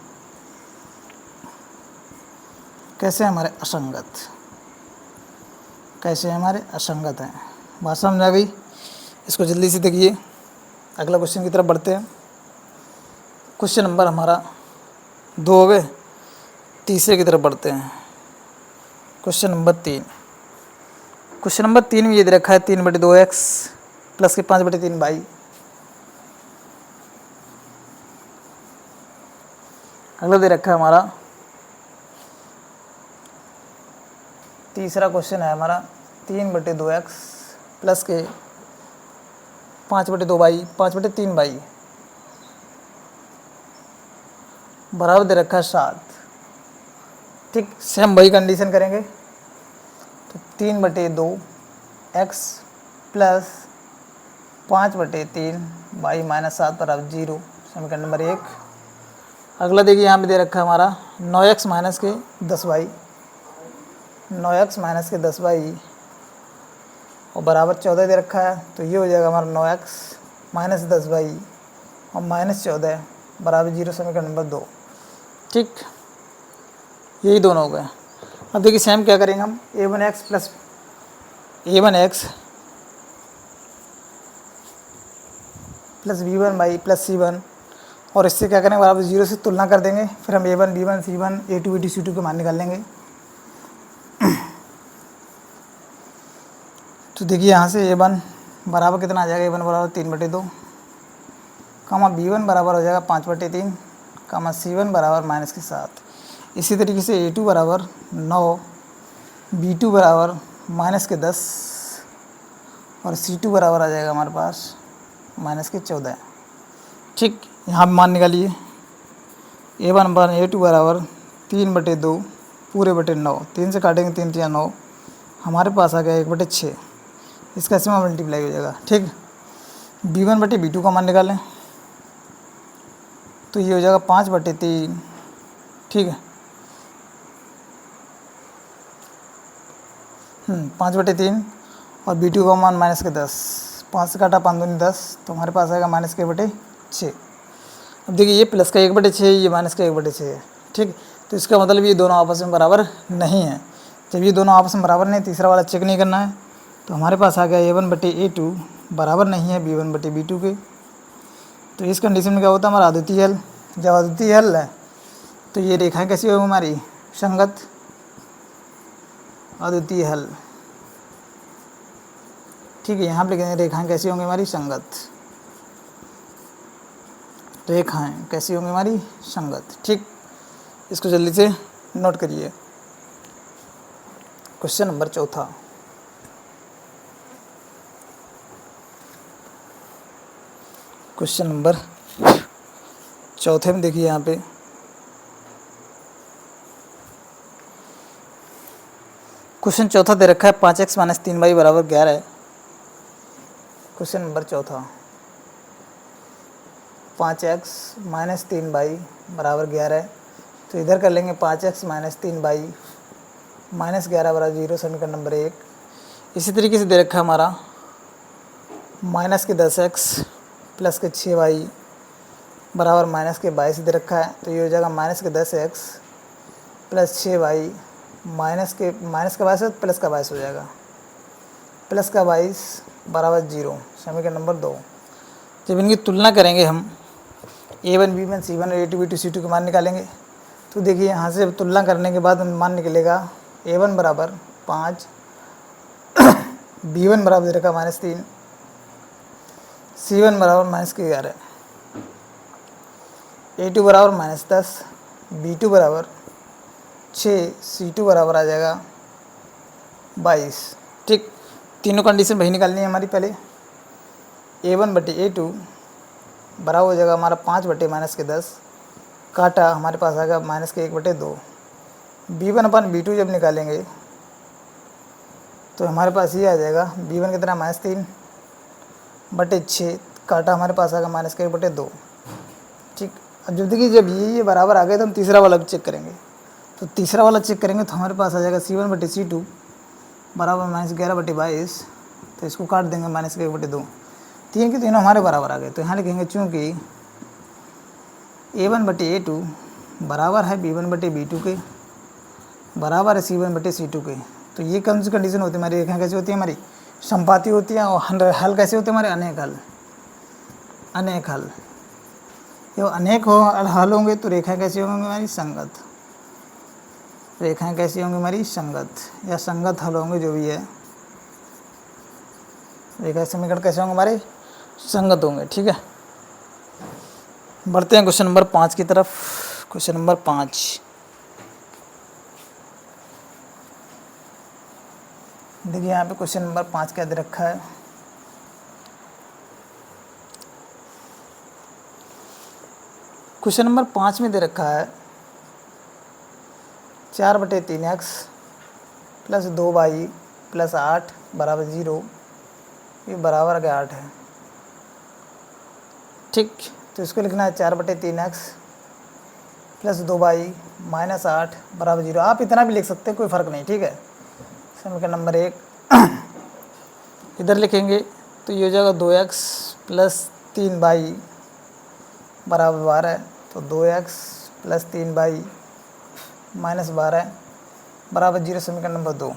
कैसे हमारे असंगत, कैसे हमारे असंगत हैं। बात समझ आ गई। इसको जल्दी से देखिए, अगला क्वेश्चन की तरफ बढ़ते हैं। क्वेश्चन नंबर हमारा 2 हो गए, तीसरे की तरफ बढ़ते हैं। Question number 3। क्वेश्चन नंबर 3 में ये दे रखा है 3/2x प्लस के 5/3y। अगला दे रखा है हमारा तीसरा क्वेश्चन है हमारा 3/2x प्लस के 5/2y, 5/3y बराबर दे रखा है 7। ठीक, सेम वही कंडीशन करेंगे। तो 3/2x प्लस 5/3y माइनस 7 बराबर 0, समीकरण नंबर 1। अगला देखिए यहाँ पे दे रखा है हमारा 9x माइनस के 10y, 9x माइनस के 10y और बराबर 14 दे रखा है। तो ये हो जाएगा हमारा 9x माइनस 10y और -14 बराबर 0, समीकरण नंबर 2। ठीक, यही दोनों हो गए। अब देखिए सेम क्या करेंगे हम, a1x plus b1y plus c1, और इससे क्या करेंगे, बराबर 0 से तुलना कर देंगे। फिर हम a1 b1 c1 a2 b2 c2 के मान निकाल लेंगे। तो देखिए यहाँ से a1 बराबर कितना आ जाएगा, a1 बराबर 3/2, कामा b1 बराबर हो जाएगा 5/3, कामा c1 बराबर -7। इसी तरीके से a2 बराबर 9, b2 बराबर -10 और c2 बराबर आ जाएगा हमारे पास -14। ठीक, यहाँ मान निकालिए। a1/a2 बराबर 3/2 पूरे बटे 9, 3 से काटेंगे 3 3 9, हमारे पास आ गया 1/6। इसका सीमा मल्टीप्लाई हो जाएगा। ठीक, b1/b2 का मान निकालें तो ये हो जाएगा 5/3। ठीक है, 5/3 और b2 का मान -10, 5 से काटा 5 दूनी 10, तो हमारे पास आएगा -6। अब देखिए ये प्लस का 1/6, ये माइनस का 1/6 है। ठीक, तो इसका मतलब ये दोनों आपस में बराबर नहीं है। जब ये दोनों आपस में बराबर नहीं, तीसरा वाला चेक नहीं करना है। तो हमारे पास आ गया a1/a2 बराबर नहीं है b1/b2 के। तो इस कंडीशन में क्या होता है, हमारा अद्वितीय हल। जब अद्वितीय हल है तो ये रेखाएं कैसी होगी हमारी, संगत, अद्वितीय हल। ठीक है, यहाँ पे लिखेंगे रेखाएं कैसी होंगी हमारी, संगत। रेखाएं कैसी होंगी हमारी, संगत। ठीक, इसको जल्दी से नोट करिए। क्वेश्चन नंबर चौथा, क्वेश्चन नंबर चौथे में देखिए यहाँ पे क्वेश्चन चौथा दे रखा है 5x माइनस 3y बराबर 11 है। क्वेश्चन नंबर चौथा 5x माइनस 3y बराबर 11 है, तो इधर कर लेंगे 5x माइनस 3y माइनस 11 बराबर 0, समीकरण नंबर 1। इसी तरीके से दे रखा है हमारा माइनस के 10x प्लस के 6y बराबर माइनस के 22 दे रखा है, तो ये हो जाएगा माइनस के 10x प्लस 6y माइनस का 22 प्लस का 22 हो जाएगा, प्लस का 22 बराबर 0, समीकरण नंबर 2। जब इनकी तुलना करेंगे हम a1 b1 c1 और a2 b2 c2 के मान निकालेंगे, तो देखिए यहाँ से तुलना करने के बाद मान निकलेगा a1 बराबर 5, b1 बराबर दे रखा -3, c1 बराबर -11, a2 बराबर -10, b2 बराबर 6, c2 बराबर आ जाएगा 22। ठीक, तीनों कंडीशन वही निकालनी है हमारी। पहले a1 बटे a2 बराबर हो जाएगा हमारा 5 बटे -10, काटा हमारे पास आएगा -1 बटे 2। b1 अपन b2 जब निकालेंगे तो हमारे पास ये आ जाएगा b1 कितना -3 बटे 6, काटा हमारे पास आएगा -1 बटे 2। ठीक, अब जब देखिए जब ये बराबर आ गए तो हम तीसरा वाला भी चेक करेंगे, तो तीसरा वाला चेक करेंगे तो हमारे पास आ जाएगा c1 बटे c2 बराबर -11 बटे 22, तो इसको काट देंगे -1 बटे 2। तीन के तीनों हमारे बराबर आ गए, तो यहाँ लिखेंगे चूँकि a1 बटे a2 बराबर है b1 बटे b2 के, बराबर है c1 बटे c2 के, तो ये कौन सी कंडीशन होती है हमारी? रेखाएं कैसी होती है हमारी? संपाती होती हैं, और हल कैसे होते हैं हमारे? अनेक हल। अनेक हल, जब अनेक हल होंगे तो रेखाएं कैसी होंगी हमारी? संगत। रेखाएं कैसी होंगी हमारी? संगत, या संगत हल होंगे, जो भी है। रेखा समीकरण कैसे होंगे हमारे? संगत होंगे। ठीक है, बढ़ते हैं क्वेश्चन नंबर 5 की तरफ। क्वेश्चन नंबर 5 देखिए यहाँ पे क्वेश्चन नंबर 5 क्या दे रखा है। क्वेश्चन नंबर 5 में दे रखा है 4 बटे 3x प्लस 2y प्लस 8 बराबर 0, ये बराबर के 8 है। ठीक, तो इसको लिखना है 4 बटे 3x प्लस 2y माइनस 8 बराबर 0। आप इतना भी लिख सकते हैं, कोई फ़र्क नहीं। ठीक है, समीकरण नंबर 1 इधर लिखेंगे तो ये हो जाएगा 2x प्लस 3y बराबर 12, तो 2x प्लस 3y माइनस 12 बराबर 0, समीकरण नंबर 2।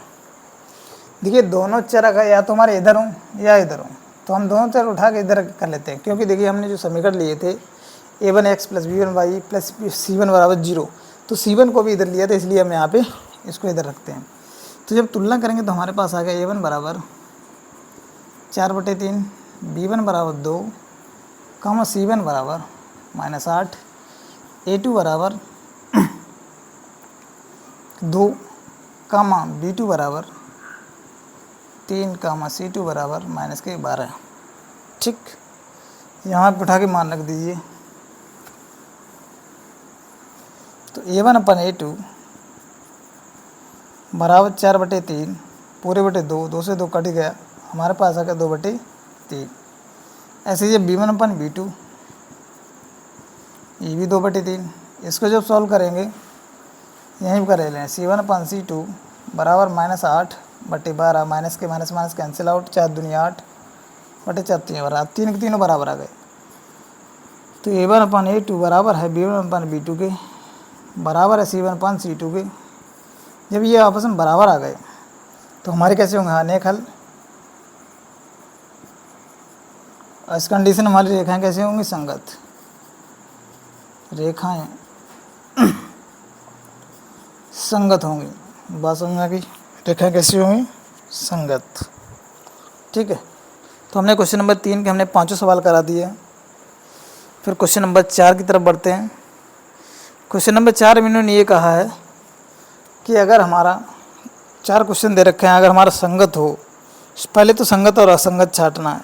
देखिए दोनों चर अगर या तो हमारे इधर हों या इधर हों, तो हम दोनों चर उठा के इधर कर लेते हैं, क्योंकि देखिए हमने जो समीकरण लिए थे a1x plus b1y plus c1 बराबर 0, तो c1 को भी इधर लिया था, इसलिए हम यहाँ पे इसको इधर रखते हैं। तो जब तुलना करेंगे तो हमारे पास आ गया a1 बराबर 4 बटे 3, b1 बराबर 2, कॉमा c1 बराबर -8, a2 बराबर 2, कामा b2 बराबर 3, कामा c2 बराबर -12। ठीक, यहाँ पर उठा के मान रख दीजिए, तो a1 अपन a2 बराबर 4 बटे 3 पूरे बटे 2, 2 से 2 कट गया, हमारे पास आ गया 2 बटे 3। ऐसे ही b1 अपन b2, ये भी 2 बटे 3। इसको जब सॉल्व करेंगे यहीं पर कर लें, c1 अपन c2 बराबर -8 बटे 12, माइनस के माइनस माइनस कैंसिल आउट, 4 दूनी 8 बटे 4 3 बराबर, 3 के तीनों बराबर आ गए। तो a1 अपन a2 बराबर है b1 अपन b2 के, बराबर है c1 अपन c2 के। जब ये आपस में बराबर आ गए तो हमारे कैसे होंगे? अनेक हल। इस कंडीशन हमारी रेखाएं कैसे होंगी? संगत। रेखाएं संगत होंगी। बात समझ में आ गई? रेखाएं कैसी होंगी? संगत। ठीक है, तो हमने क्वेश्चन नंबर 3 के हमने 5 सवाल करा दिए। फिर क्वेश्चन नंबर 4 की तरफ बढ़ते हैं। क्वेश्चन नंबर 4 में इन्होंने ये कहा है कि अगर हमारा 4 क्वेश्चन दे रखे हैं। अगर हमारा संगत हो, पहले तो संगत और असंगत छांटना है।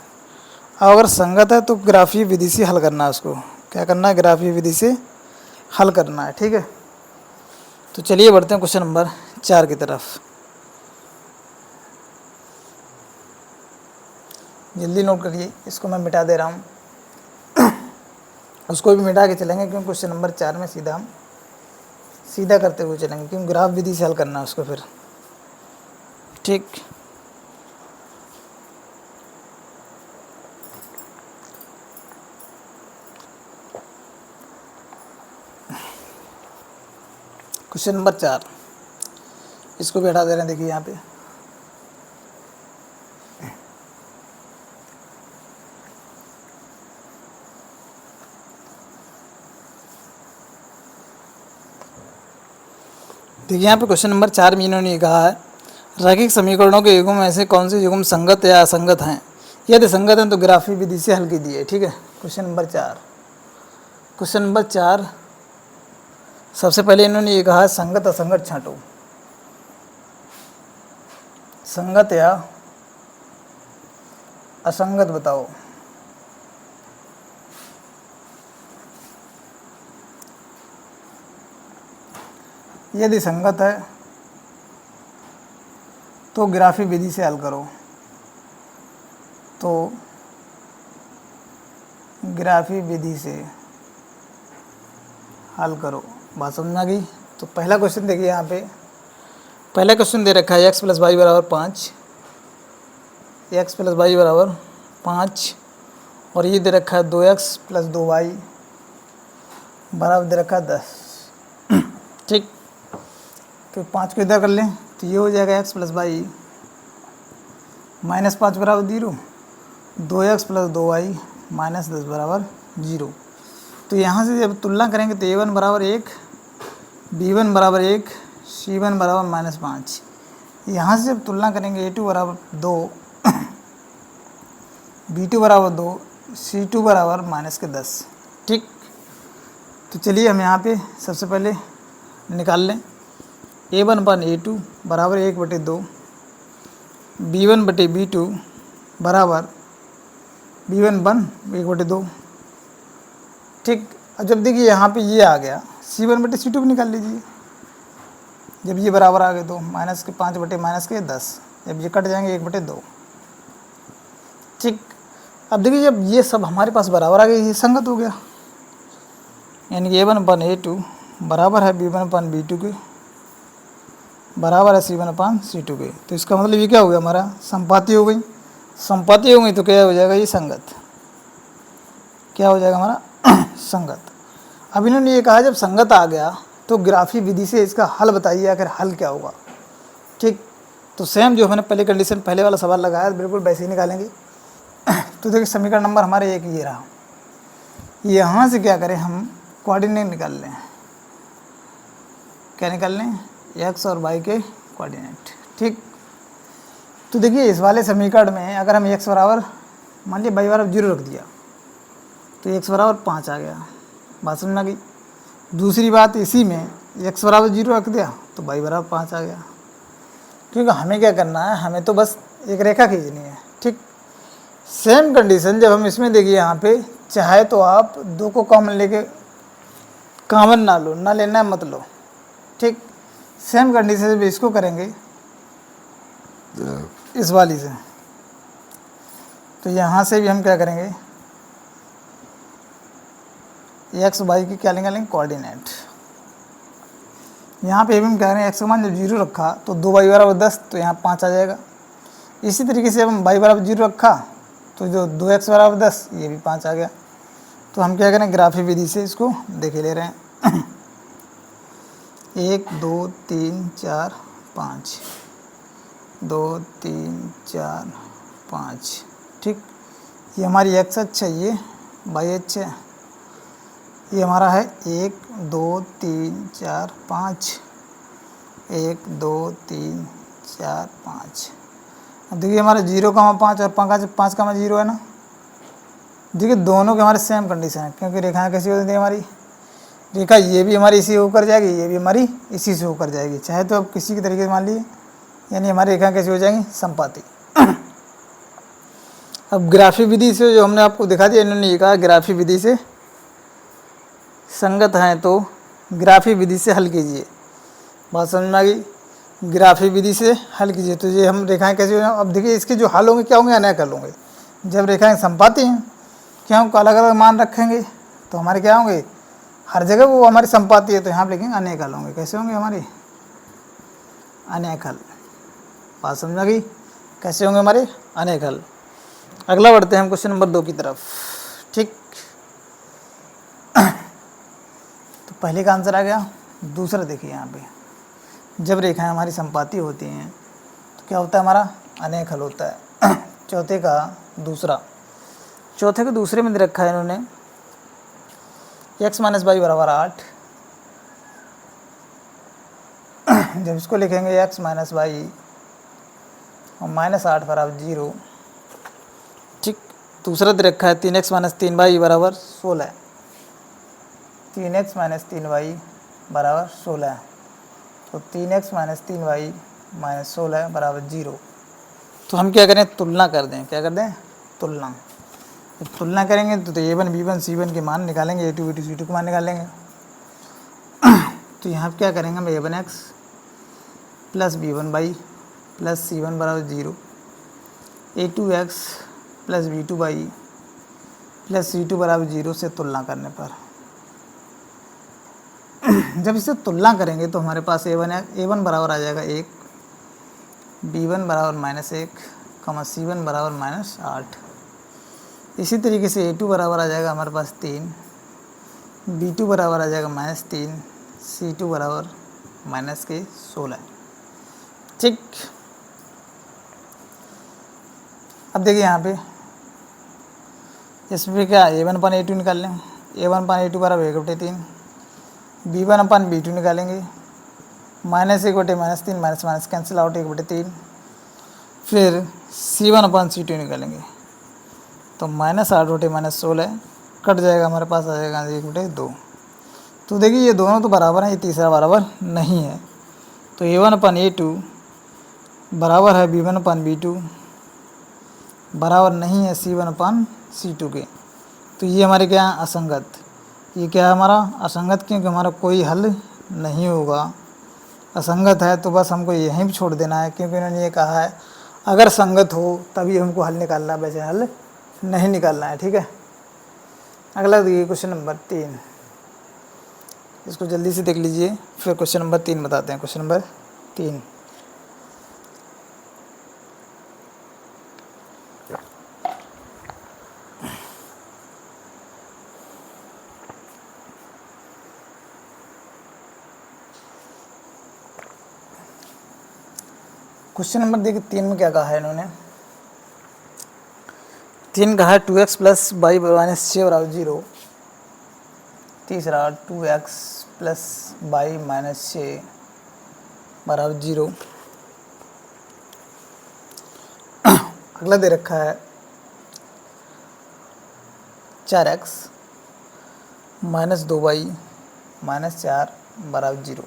अब अगर संगत है तो ग्राफीय विधि से हल करना है उसको। क्या करना है? ग्राफीय विधि से हल करना है। ठीक है, तो चलिए बढ़ते हैं क्वेश्चन नंबर 4 की तरफ। जल्दी नोट करिए, इसको मैं मिटा दे रहा हूँ। उसको भी मिटा के चलेंगे क्योंकि क्वेश्चन नंबर 4 में सीधा हम सीधा करते हुए चलेंगे, क्योंकि ग्राफ विधि से हल करना है उसको फिर। ठीक, क्वेश्चन नंबर 4, इसको भी हटा दे रहे हैं। देखिए यहाँ पे देखिए यहाँ पे क्वेश्चन नंबर 4 में इन्होंने ये कहा है, रैखिक समीकरणों के युग्म में से कौन से युग्म संगत या असंगत हैं? यदि संगत हैं तो ग्राफीय विधि से हल कीजिए। ठीक है, क्वेश्चन नंबर 4। क्वेश्चन नंबर 4 सबसे पहले इन्होंने ये कहा है, संगत असंगत छांटो। संगत या असंगत बताओ। यदि संगत है तो ग्राफीय विधि से हल करो। तो ग्राफीय विधि से हल करो। बात समझ आ गई? तो पहला क्वेश्चन देखिए, यहाँ पे पहला क्वेश्चन दे रखा है x + y = 5, x + y = 5, और ये दे रखा है 2x + 2y बराबर दे रखा है 10। ठीक, तो 5 को इधर कर लें तो ये हो जाएगा x + y -5 = 0, 2x + 2y -10 = 0। तो यहाँ से जब तुलना करेंगे तो a1 = 1, b1 = 1, c1 = -5। यहाँ से जब तुलना करेंगे a2 = 2, b2 = 2, c2 = -10। ठीक, तो चलिए हम यहाँ पे सबसे पहले निकाल लें। a1 / a2 बराबर 1/2, b1 / b2 बराबर b1 / 1/2। ठीक, अब जब देखिए यहाँ पे ये आ गया, c1 / c2 भी निकाल लीजिए। जब ये बराबर आ गए तो -5 / -10, जब ये कट जाएंगे 1/2। ठीक, अब देखिए जब ये सब हमारे पास बराबर आ गए, ये संगत हो गया, यानी कि a1 / a2 बराबर है b1 / b2 के, बराबर है c1 / c2 के। तो इसका मतलब ये क्या हो गया, हमारा संपाती हो गई। संपाती हो गई तो क्या हो जाएगा, ये संगत। क्या हो जाएगा हमारा संगत। अब इन्होंने ये कहा जब संगत आ गया तो ग्राफीय विधि से इसका हल बताइए, आखिर हल क्या होगा। ठीक, तो सेम जो मैंने पहले कंडीशन पहले वाला सवाल लगाया बिल्कुल वैसे ही निकालेंगे। तो देखिए समीकरण नंबर हमारे 1 ये रहा। यहाँ से क्या करें, हम कोऑर्डिनेट निकाल लें। क्या निकाल लें? एक्स और वाई के कोऑर्डिनेट। ठीक, तो देखिए इस वाले समीकरण में अगर हम x बराबर मान लिया y बराबर 0 रख दिया तो x बराबर 5 आ गया। बात समझ में आ गई? दूसरी बात, इसी में x बराबर 0 रख दिया तो y बराबर 5 आ गया। क्योंकि हमें क्या करना है, हमें तो बस एक रेखा खींचनी है। ठीक, सेम कंडीशन जब हम इसमें देखिए, यहाँ पे चाहे तो आप 2 को कॉमन लेके, कॉमन ना लो, ना लेना है मत लो। ठीक, सेम कंडीशन से इसको करेंगे इस वाली से, तो यहाँ से भी हम क्या करेंगे, एक्स वाई की क्या निकालेंगे, कोऑर्डिनेट। यहाँ पे भी हम क्या करेंगे, एक्स का मान जब 0 रखा तो 2y बराबर 10, तो यहाँ 5 आ जाएगा। इसी तरीके से जब हम y बराबर 0 रखा तो जो 2x बराबर 10, ये भी 5 आ गया। तो हम क्या करें, ग्राफीय विधि से इसको देख ले रहे हैं। 1 2 3 4 5, 2 3 4 5। ठीक, ये हमारी x अक्ष है, ये y अक्ष है। ये हमारा है 1 2 3 4 5, 1 2 3 4 5। अब देखिए हमारे 0,5 और 5,0 है ना। देखिए दोनों के हमारे सेम कंडीशन है, क्योंकि रेखाएं कैसी होती है हमारी, रेखा ये भी हमारी इसी होकर जाएगी, ये भी हमारी इसी से होकर जाएगी। चाहे तो अब किसी के तरीके से मान लीजिए यानी हमारी रेखाएं कैसी हो जाएंगी, समपाती। अब ग्राफी विधि से जो हमने आपको दिखा दिया, इन्होंने ये कहा ग्राफी विधि से संगत हैं तो ग्राफी विधि से हल कीजिए। बात समझ में आ गई, ग्राफी विधि से हल कीजिए। तो ये हम रेखाएं कैसे हो जाएंगे, अब देखिए इसके जो हल होंगे क्या होंगे, अनेक हल होंगे। जब रेखाएं समपाती हैं क्या हम अलग अलग मान रखेंगे तो हमारे क्या होंगे, हर जगह वो हमारी समपाती है तो यहाँ पर लिखेंगे अनेक हल होंगे। कैसे होंगे हमारे अनेक हल। बात समझ में आ गई, कैसे होंगे हमारे अनेक हल। अगला बढ़ते हैं हम क्वेश्चन नंबर 2 की तरफ। ठीक, तो पहले का आंसर आ गया। दूसरा देखिए यहाँ पे, जब रेखाएं हमारी समपाती होती हैं तो क्या होता है, हमारा अनेक हल होता है। चौथे का दूसरे में दे रखा है इन्होंने x माइनस वाई बराबर 8। जब इसको लिखेंगे x माइनस वाई और -8 बराबर 0। ठीक, दूसरा दे रखा है 3x माइनस 3y बराबर 16। 3x माइनस 3y बराबर 16, तो 3x माइनस 3y माइनस 16 बराबर 0। तो हम क्या करें, तुलना कर दें। क्या कर दें, तुलना। जब तुलना करेंगे तो a1 b1 c1 के मान निकालेंगे, a2 b2 c2 के मान निकालेंगे। तो यहाँ क्या करेंगे हम, a1x plus b1y plus c1 बराबर 0, a2x plus b2y plus c2 बराबर 0 से तुलना करने पर जब इसे तुलना करेंगे तो हमारे पास a1 बराबर आ जाएगा 1, b1 बराबर -1, c1 बराबर -8। इसी तरीके से a2 बराबर आ जाएगा हमारे पास 3, b2 बराबर आ जाएगा -3, c2 बराबर -16। ठीक, अब देखिए यहाँ पे इसमें क्या a1 अपन a2 निकाल लें। a1 अपन a2 बराबर 1/3, b1 अपन b2 निकालेंगे, -1/-3 माइनस कैंसिल आउट 1/3। फिर c1 अपन c2 निकालेंगे तो -8/-16 कट जाएगा, हमारे पास आ जाएगा 1/2। तो देखिए ये दोनों तो बराबर हैं, ये तीसरा बराबर नहीं है। तो a1 अपन a2 बराबर है b1 अपन b2 बराबर नहीं है c1 अपन c2 के। तो ये हमारे क्या है, असंगत। ये क्या है हमारा असंगत, क्योंकि हमारा कोई हल नहीं होगा। असंगत है तो बस हमको यहीं भी छोड़ देना है, क्योंकि उन्होंने ये कहा है अगर संगत हो तभी हमको हल निकालना है, वैसे हल नहीं निकालना है। ठीक है, अगला देखिए क्वेश्चन नंबर 3। इसको जल्दी से देख लीजिए, फिर क्वेश्चन नंबर 3 बताते हैं। क्वेश्चन नंबर 3, क्वेश्चन नंबर देखिए 3 में क्या कहा है इन्होंने। 3 कहा है 2x प्लस वाई माइनस 6 बराबर 0। तीसरा 2x प्लस वाई माइनस 6 बराबर 0। अगला दे रखा है 4x माइनस 2y माइनस 4 बराबर 0।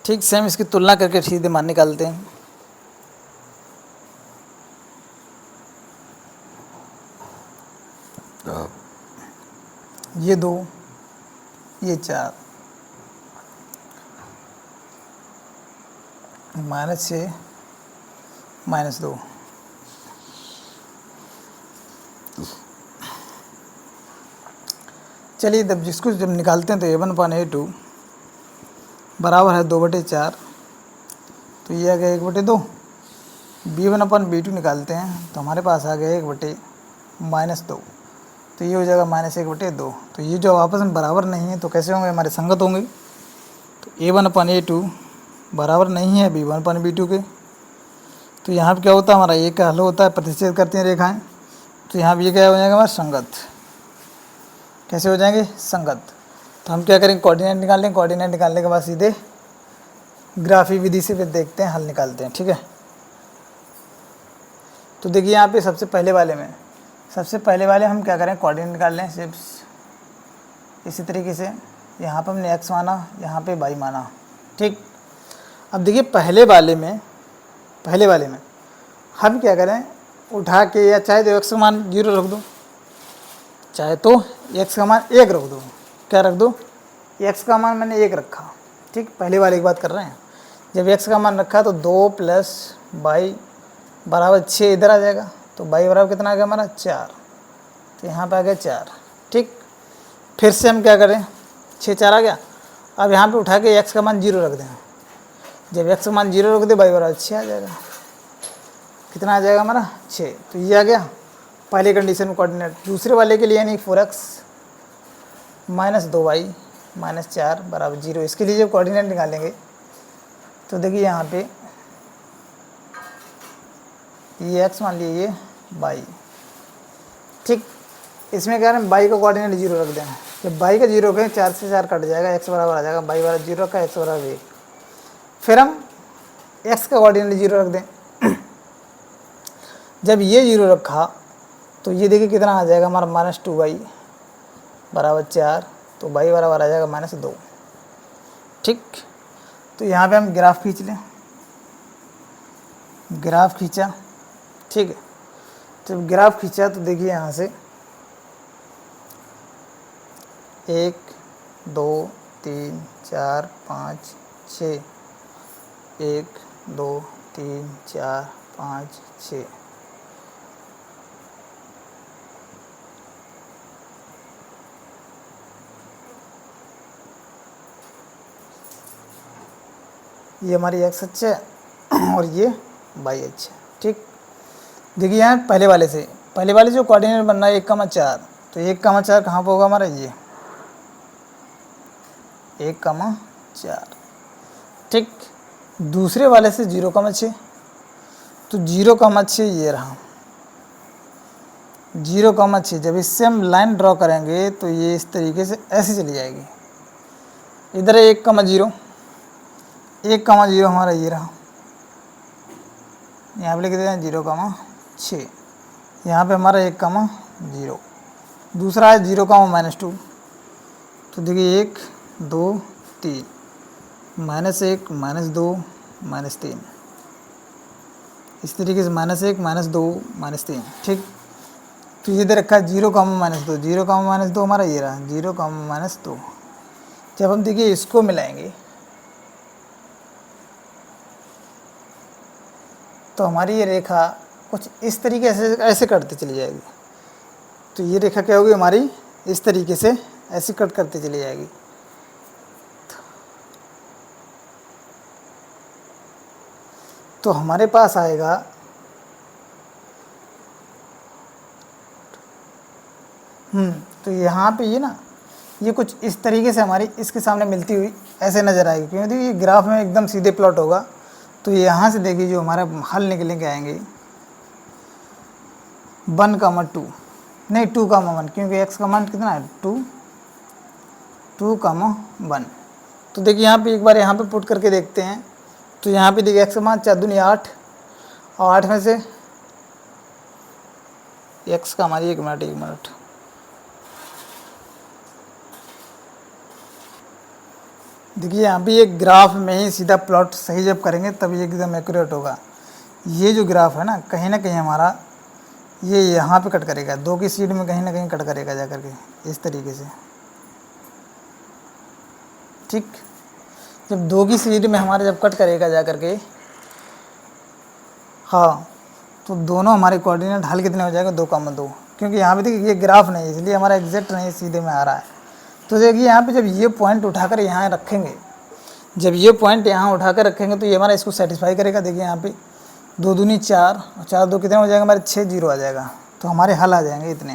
ठीक, सेम इसकी तुलना करके सीधे मान निकालते हैं। ये 2, ये 4, -6 -2। चलिए जब निकालते हैं तो a1 अपन a2 बराबर है 2/4, तो ये आ गया 1/2। b1 अपन b2 निकालते हैं तो हमारे पास आ गया 1/-2, तो ये हो जाएगा -1/2। तो ये जो आपस में बराबर नहीं है तो कैसे होंगे, हमारे संगत होंगे। तो a1 अपन a2 बराबर नहीं है b1 अपन b2 के। तो यहाँ पे क्या होता है, हमारा a का हल होता है, प्रतिच्छेद करती हैं रेखाएं। तो यहाँ पे ये क्या हो जाएगा हमारा संगत। कैसे हो जाएंगे, संगत। तो हम क्या करेंगे, कोऑर्डिनेट निकाल लेंगे। कोऑर्डिनेट निकालने के बाद सीधे ग्राफी विधि से फिर देखते हैं, हल निकालते हैं। ठीक है, तो देखिए यहाँ पे सबसे पहले वाले हम क्या करें, कोऑर्डिनेट निकाल लें। सिर्फ इसी तरीके से यहाँ पर हमने x माना, यहाँ पे y माना। ठीक, अब देखिए पहले वाले में पहले वाले में हम क्या करें, उठा के या चाहे तो x का मान 0 रख दो, चाहे तो x का मान 1 रख दो। क्या रख दो, x का मान मैंने 1 रखा, ठीक। पहले वाले की बात कर रहे हैं। जब x का मान रखा तो 2 + y बराबर 6 इधर आ जाएगा, तो y बराबर कितना आ गया हमारा 4, तो यहाँ पे आ गया 4, ठीक। फिर से हम क्या करें, 6 4 आ गया। अब यहाँ पे उठा के x का मान 0 रख दें। जब x का मान 0 रख दे y बराबर 6 आ जाएगा। कितना आ जाएगा हमारा 6, तो ये आ गया पहले कंडीशन में कोऑर्डिनेट। दूसरे वाले के लिए यानी 4x - 2y - 4 बराबर 0। इसके लिए जब कोऑर्डिनेट निकालेंगे तो देखिए यहाँ पे ये x मान लीजिए, ये y, ठीक। इसमें क्या है, y का कोऑर्डिनेट 0 रख दें। जब y का 0 रखें 4 से 4 कट जाएगा, x बराबर आ जाएगा, y बराबर 0 रखा, x बराबर 1। फिर हम x का कोऑर्डिनेट 0 रख दें। जब ये 0 रखा तो ये देखिए कितना आ जाएगा हमारा -2y बराबर 4, तो y बराबर आ जाएगा -2, ठीक। तो यहाँ पे हम ग्राफ खींच लें, ग्राफ खींचा, ठीक है। जब ग्राफ खींचा तो देखिए यहाँ से 1 2 3 4 5 6, 1 2 3 4 5 6, ये हमारी x अक्ष है और ये y अक्ष है, ठीक। देखिए यहाँ पहले वाले से जो कोऑर्डिनेट बन रहा है 1,4, तो 1,4 कहाँ पर होगा हमारा, ये 1,4, ठीक। दूसरे वाले से 0,6, तो 0,6 ये रहा 0,6। जब इससे हम लाइन ड्रॉ करेंगे तो ये इस तरीके से ऐसे चली जाएगी। इधर 1,0, 1,0 हमारा ये रहा, यहाँ पे लिख देते हैं 0,6, यहाँ पे हमारा 1,0। दूसरा है 0,-2, तो देखिए 1 2 3, -1 -2 -3, इस तरीके से -1 -2 -3, ठीक। तो ये दे रखा है 0,-2, 0,-2 हमारा ये रहा 0,-2। जब हम देखिए इसको मिलाएंगे तो हमारी ये रेखा कुछ इस तरीके से ऐसे कटती चली जाएगी। तो ये रेखा क्या होगी हमारी, इस तरीके से ऐसे कट करती चली जाएगी। तो हमारे पास आएगा तो यहाँ पे ये ना, ये कुछ इस तरीके से हमारी इसके सामने मिलती हुई ऐसे नज़र आएगी, क्योंकि ये ग्राफ में एकदम सीधे प्लॉट होगा। तो यहाँ से देखिए जो हमारा हल निकले के आएंगे 1,2 नहीं 2,1, क्योंकि x का मान कितना है 2,1। तो देखिए यहाँ पे एक बार यहाँ पे पुट करके देखते हैं। तो यहाँ पे देखिए x का मान 4 दूनी 8, और 8 में से x का हमारी 1 मिनट देखिए यहाँ पे एक ग्राफ में ही सीधा प्लॉट सही जब करेंगे तब ये एकदम एक्यूरेट होगा। ये जो ग्राफ है ना कहीं हमारा ये यहाँ पे कट करेगा, 2 की सीध में कहीं ना कहीं कट करेगा जा करके इस तरीके से, ठीक। जब 2 की सीध में हमारे जब कट करेगा जा करके, हाँ, तो दोनों हमारे कोऑर्डिनेट हल कितने हो जाएगा 2,2, क्योंकि यहाँ पे देखिए ये ग्राफ नहीं इसलिए हमारा एग्जैक्ट नहीं सीधे में आ रहा है। तो देखिए यहाँ पे जब ये पॉइंट उठाकर यहाँ रखेंगे, जब ये पॉइंट यहाँ उठाकर रखेंगे तो ये हमारा इसको सेटिस्फाई करेगा। देखिए यहाँ पे 2 दूनी 4 और 4 2 कितने हो जाएगा हमारे 6 0 आ जाएगा, तो हमारे हल आ जाएंगे इतने।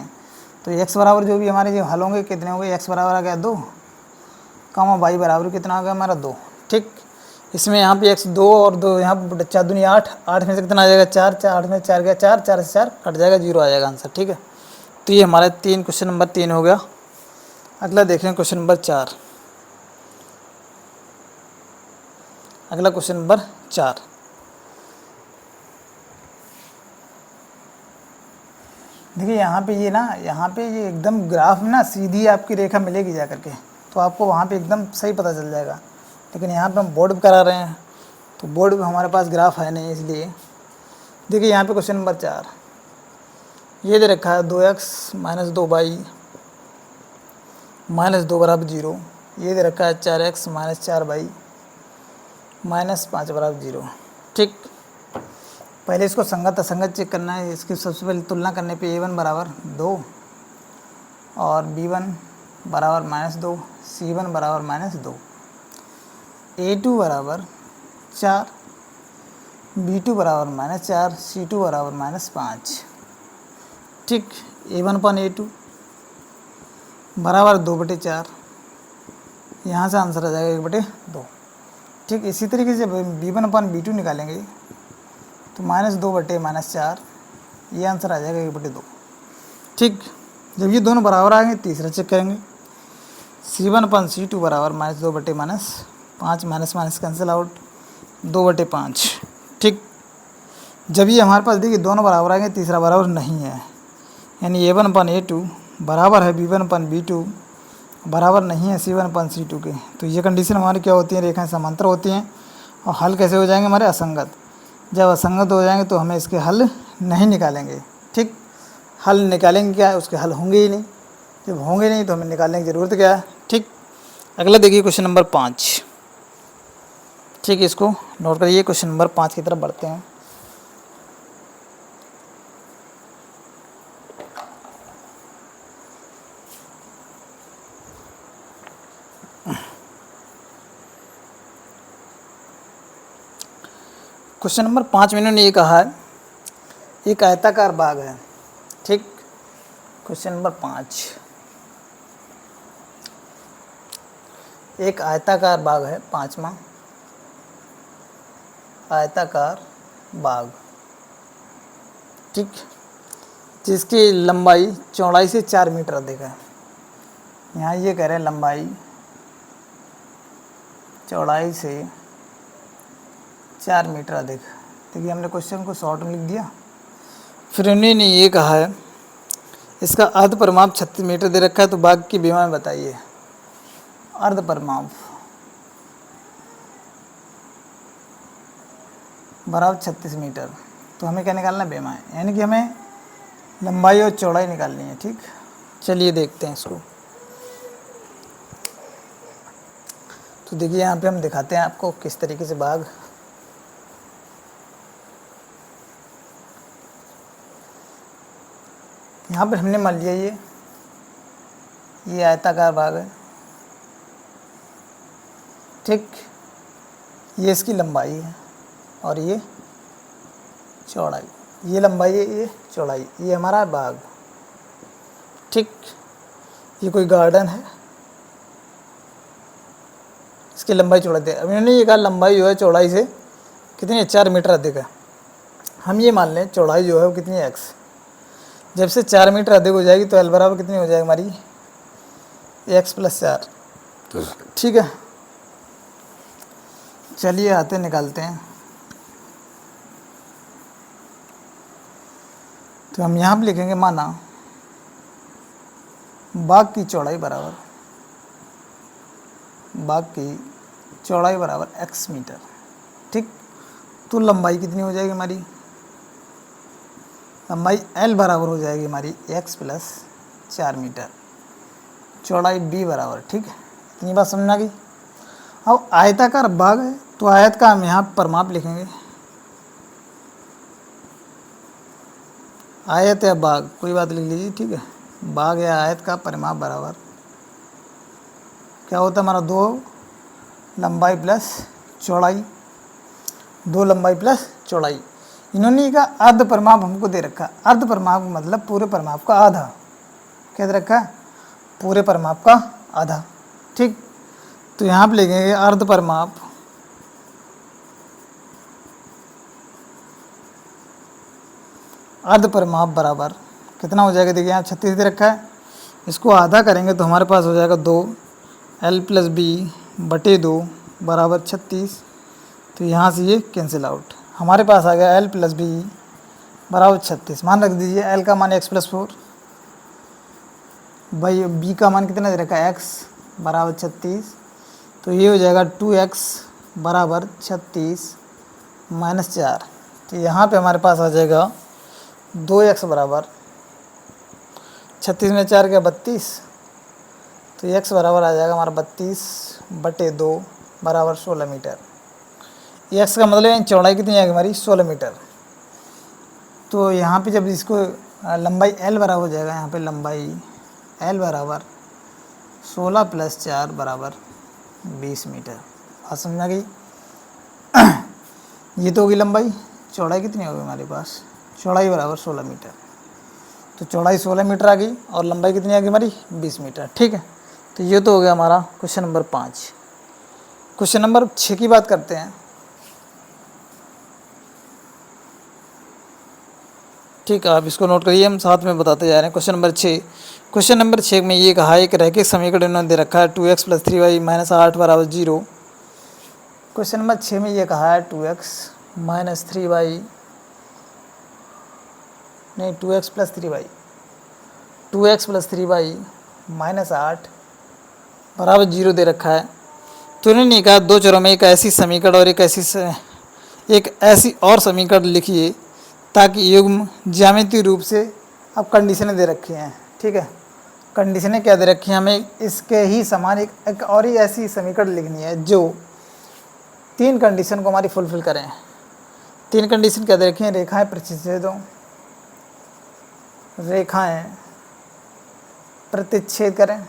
तो x बराबर जो भी हमारे जो हल होंगे कितने होंगे, x बराबर आ गया 2, y बराबर कितना आ गया हमारा 2, ठीक। इसमें यहाँ पे x 2 और 2 यहाँ पर 4 दूनी 8, 8 में से कितना आ जाएगा 4, 8 में 4 गया 4, 4 से 4 कट जाएगा 0 आ जाएगा आंसर, ठीक है। तो ये हमारा क्वेश्चन नंबर 3 हो गया। अगला देखें क्वेश्चन नंबर 4। अगला क्वेश्चन नंबर 4, देखिए यहाँ पे ये एकदम ग्राफ में ना सीधी आपकी रेखा मिलेगी जा करके, तो आपको वहाँ पे एकदम सही पता चल जाएगा। लेकिन यहाँ पे हम बोर्ड करा रहे हैं तो बोर्ड में हमारे पास ग्राफ है नहीं, इसलिए देखिए यहाँ पे क्वेश्चन नंबर 4 ये दे रखा है 2x माइनस 2y माइनस 2 बराबर 0। ये दे रखा है 4x माइनस 4y माइनस 5 बराबर 0। ठीक, पहले इसको संगत असंगत चेक करना है। इसकी सबसे पहले तुलना करने पे a1 बराबर 2 और b1 बराबर -2, c1 बराबर -2, a2 बराबर 4, b2 बराबर -4, c2 बराबर -5। ठीक, a1 अपन a2 बराबर 2/4, यहाँ से आंसर आ जाएगा 1/2। ठीक, इसी तरीके से b1 अपन b2 निकालेंगे तो -2/-4, ये आंसर आ जाएगा 1/2। ठीक, जब ये दोनों बराबर आएंगे तीसरा चेक करेंगे। c1 अपन c2 बराबर -2/-5, माइनस माइनस कैंसिल आउट, 2/5। ठीक, जब ये हमारे पास देखिए दोनों बराबर आएंगे तीसरा बराबर नहीं है, यानी a1 अपन a2 बराबर है b1 अपन b2 बराबर नहीं है c1 अपन c2 के। तो ये कंडीशन हमारी क्या होती है, रेखाएं समांतर होती हैं और हल कैसे हो जाएंगे हमारे, असंगत। जब असंगत हो जाएंगे तो हमें इसके हल नहीं निकालेंगे। ठीक, हल निकालेंगे क्या, उसके हल होंगे ही नहीं। जब होंगे नहीं तो हमें निकालने की ज़रूरत क्या है। ठीक, अगला देखिए क्वेश्चन नंबर 5। ठीक, इसको नोट करिए, क्वेश्चन नंबर 5 की तरफ बढ़ते हैं। क्वेश्चन नंबर 5 में इन्होंने ये कहा है एक आयताकार बाग है। ठीक, क्वेश्चन नंबर 5, एक आयताकार बाग है, 5वां आयताकार बाग। ठीक, जिसकी लंबाई चौड़ाई से 4 मीटर अधिक है। यहाँ ये कह रहे हैं लंबाई चौड़ाई से 4 मीटर अधिक। देखिए हमने क्वेश्चन को शॉर्ट में लिख दिया। फिर इन्होंने ये कहा है इसका अर्ध परिमाप 36 मीटर दे रखा है, तो बाग की विमा में बताइए। अर्ध परिमाप बराबर 36 मीटर, तो हमें क्या निकालना है, बेमा है, यानी कि हमें लंबाई और चौड़ाई निकालनी है। ठीक, चलिए देखते हैं इसको। तो देखिए यहाँ पे हम दिखाते हैं आपको किस तरीके से बाग, यहाँ पर हमने मान लिया ये आयताकार बाग है। ठीक, ये इसकी लंबाई है और ये चौड़ाई, ये लंबाई है, ये चौड़ाई, ये हमारा बाग। ठीक, ये कोई गार्डन है, इसकी लंबाई चौड़ाई दे। अब इन्होंने ये कहा लंबाई जो है चौड़ाई से कितनी है, 4 मीटर अधिक है। हम ये मान लें चौड़ाई जो है वो कितनी है, x। जब से 4 मीटर अधिक हो जाएगी तो l बराबर कितनी हो जाएगी हमारी, x + 4। ठीक है, चलिए आते निकालते हैं। तो हम यहाँ पर लिखेंगे माना बाग की चौड़ाई बराबर x मीटर। ठीक, तो लंबाई कितनी हो जाएगी हमारी, लंबाई l बराबर हो जाएगी हमारी x + 4 मीटर, चौड़ाई b बराबर। ठीक, इतनी बात समझ आ गई। अब आयताकार बाग है तो आयत का हम यहाँ परिमाप लिखेंगे। आयत या बाग कोई बात लिख लीजिए। ठीक है, बाग या आयत का परिमाप बराबर क्या होता है हमारा, 2 लंबाई प्लस चौड़ाई, 2 लंबाई प्लस चौड़ाई। इन्होंने कहा अर्ध परिमाप हमको दे रखा। अर्ध परिमाप मतलब पूरे परिमाप का आधा। क्या दे रखा है, पूरे परिमाप का आधा। ठीक, तो यहाँ पे लिखेंगे अर्ध परिमाप बराबर कितना हो जाएगा, देखिए यहाँ 36 दे रखा है, इसको आधा करेंगे तो हमारे पास हो जाएगा 2l + b/2 बराबर 36। तो यहाँ से ये कैंसिल आउट, हमारे पास आ गया l + b बराबर 36। मान रख दीजिए l का मान x + 4 भाई b का मान कितना दे रखा है, x बराबर 36। तो ये हो जाएगा 2x बराबर 36 -4। तो यहाँ पे हमारे पास आ जाएगा 2x बराबर 36 में 4 क्या 32, तो x बराबर आ जाएगा हमारा 32/2 बराबर 16 मीटर। x का मतलब है चौड़ाई कितनी आएगी हमारी 16 मीटर। तो यहाँ पे जब इसको लंबाई l बराबर हो जाएगा, यहाँ पे लंबाई l बराबर 16 + 4 बराबर 20 मीटर। बात समझ में आ गई? ये तो होगी लंबाई, चौड़ाई कितनी होगी हमारे पास, चौड़ाई बराबर 16 मीटर। तो चौड़ाई 16 मीटर आ गई और लंबाई कितनी आ गई हमारी 20 मीटर। ठीक है, तो ये तो हो गया हमारा क्वेश्चन नंबर 5। क्वेश्चन नंबर 6 की बात करते हैं। ठीक है, आप इसको नोट करिए, हम साथ में बताते जा रहे हैं। क्वेश्चन नंबर 6, क्वेश्चन नंबर 6 में ये कहा है एक रैखिक समीकरण इन्होंने दे रखा है 2x + 3y - 8 बराबर 0। क्वेश्चन नंबर 6 में ये कहा है 2x + 3y, नहीं 2x + 3y, 2x + 3y - 8 बराबर 0 दे रखा है। तो इन्होंने कहा दो चरों में एक ऐसी समीकरण और एक ऐसी और समीकरण लिखिए ताकि युग्म ज्यामितीय रूप से, अब कंडीशनें दे रखी हैं। ठीक है, कंडीशनें क्या दे रखी हैं, हमें इसके ही समान एक और ही ऐसी समीकरण लिखनी है जो 3 कंडीशन को हमारी फुलफिल करें। 3 कंडीशन क्या दे रखी हैं, रेखाएं प्रतिच्छेदों, रेखाएं प्रतिच्छेद करें,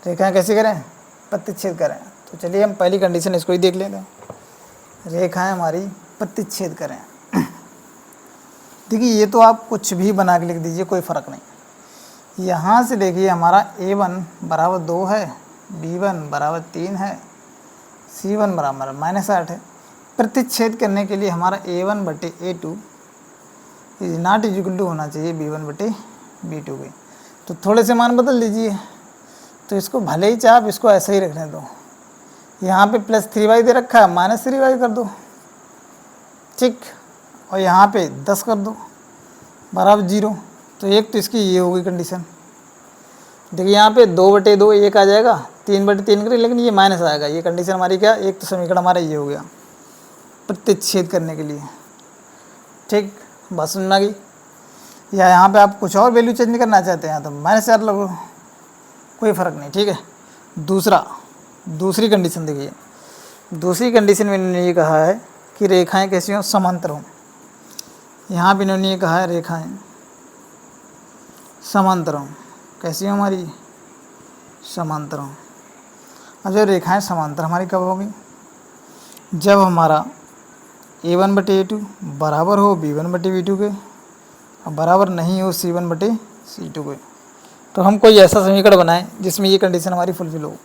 रेखाएं कैसे करें, प्रतिच्छेद करें। तो चलिए हम पहली कंडीशन इसको ही देख लेते हैं, रेखाएं हमारी प्रतिच्छेद करें। देखिए ये तो आप कुछ भी बना के लिख दीजिए, कोई फ़र्क नहीं। यहाँ से देखिए हमारा a1 बराबर 2 है, b1 बराबर 3 है, c1 बराबर -8 है। प्रतिच्छेद करने के लिए हमारा a1/a2 is not equal to होना चाहिए b1/b2 के। तो थोड़े से मान बदल दीजिए। तो इसको भले ही चाहे आप इसको ऐसे ही रखने दो, यहाँ पे +3y दे रखा है, -3y कर दो, ठीक, और यहाँ पे 10 कर दो बराबर 0। तो एक तो इसकी ये होगी कंडीशन। देखिए यहाँ पे 2/2 1 आ जाएगा, 3/3 करें, लेकिन ये माइनस आएगा। ये कंडीशन हमारी क्या, एक तो समीकरण हमारा ये हो गया प्रतिच्छेद करने के लिए। ठीक, बात समझ में आ गई? या यहाँ पे आप कुछ और वैल्यू चेंज नहीं करना चाहते हैं तो -4 लगो, कोई फ़र्क नहीं। ठीक है, दूसरी कंडीशन देखिए। दूसरी कंडीशन में इन्होंने ये कहा है कि रेखाएं कैसी हों, समांतर हों। यहाँ भी इन्होंने ये कहा है रेखाएं समांतर हों, कैसी हों हमारी, समांतर हों। अब जब रेखाएं समांतर हमारी कब होगी, जब हमारा a1/a2 बराबर हो b1/b2 के और बराबर नहीं हो c1/c2 के। तो हम कोई ऐसा समीकरण बनाएं जिसमें ये कंडीशन हमारी फुलफिल हो।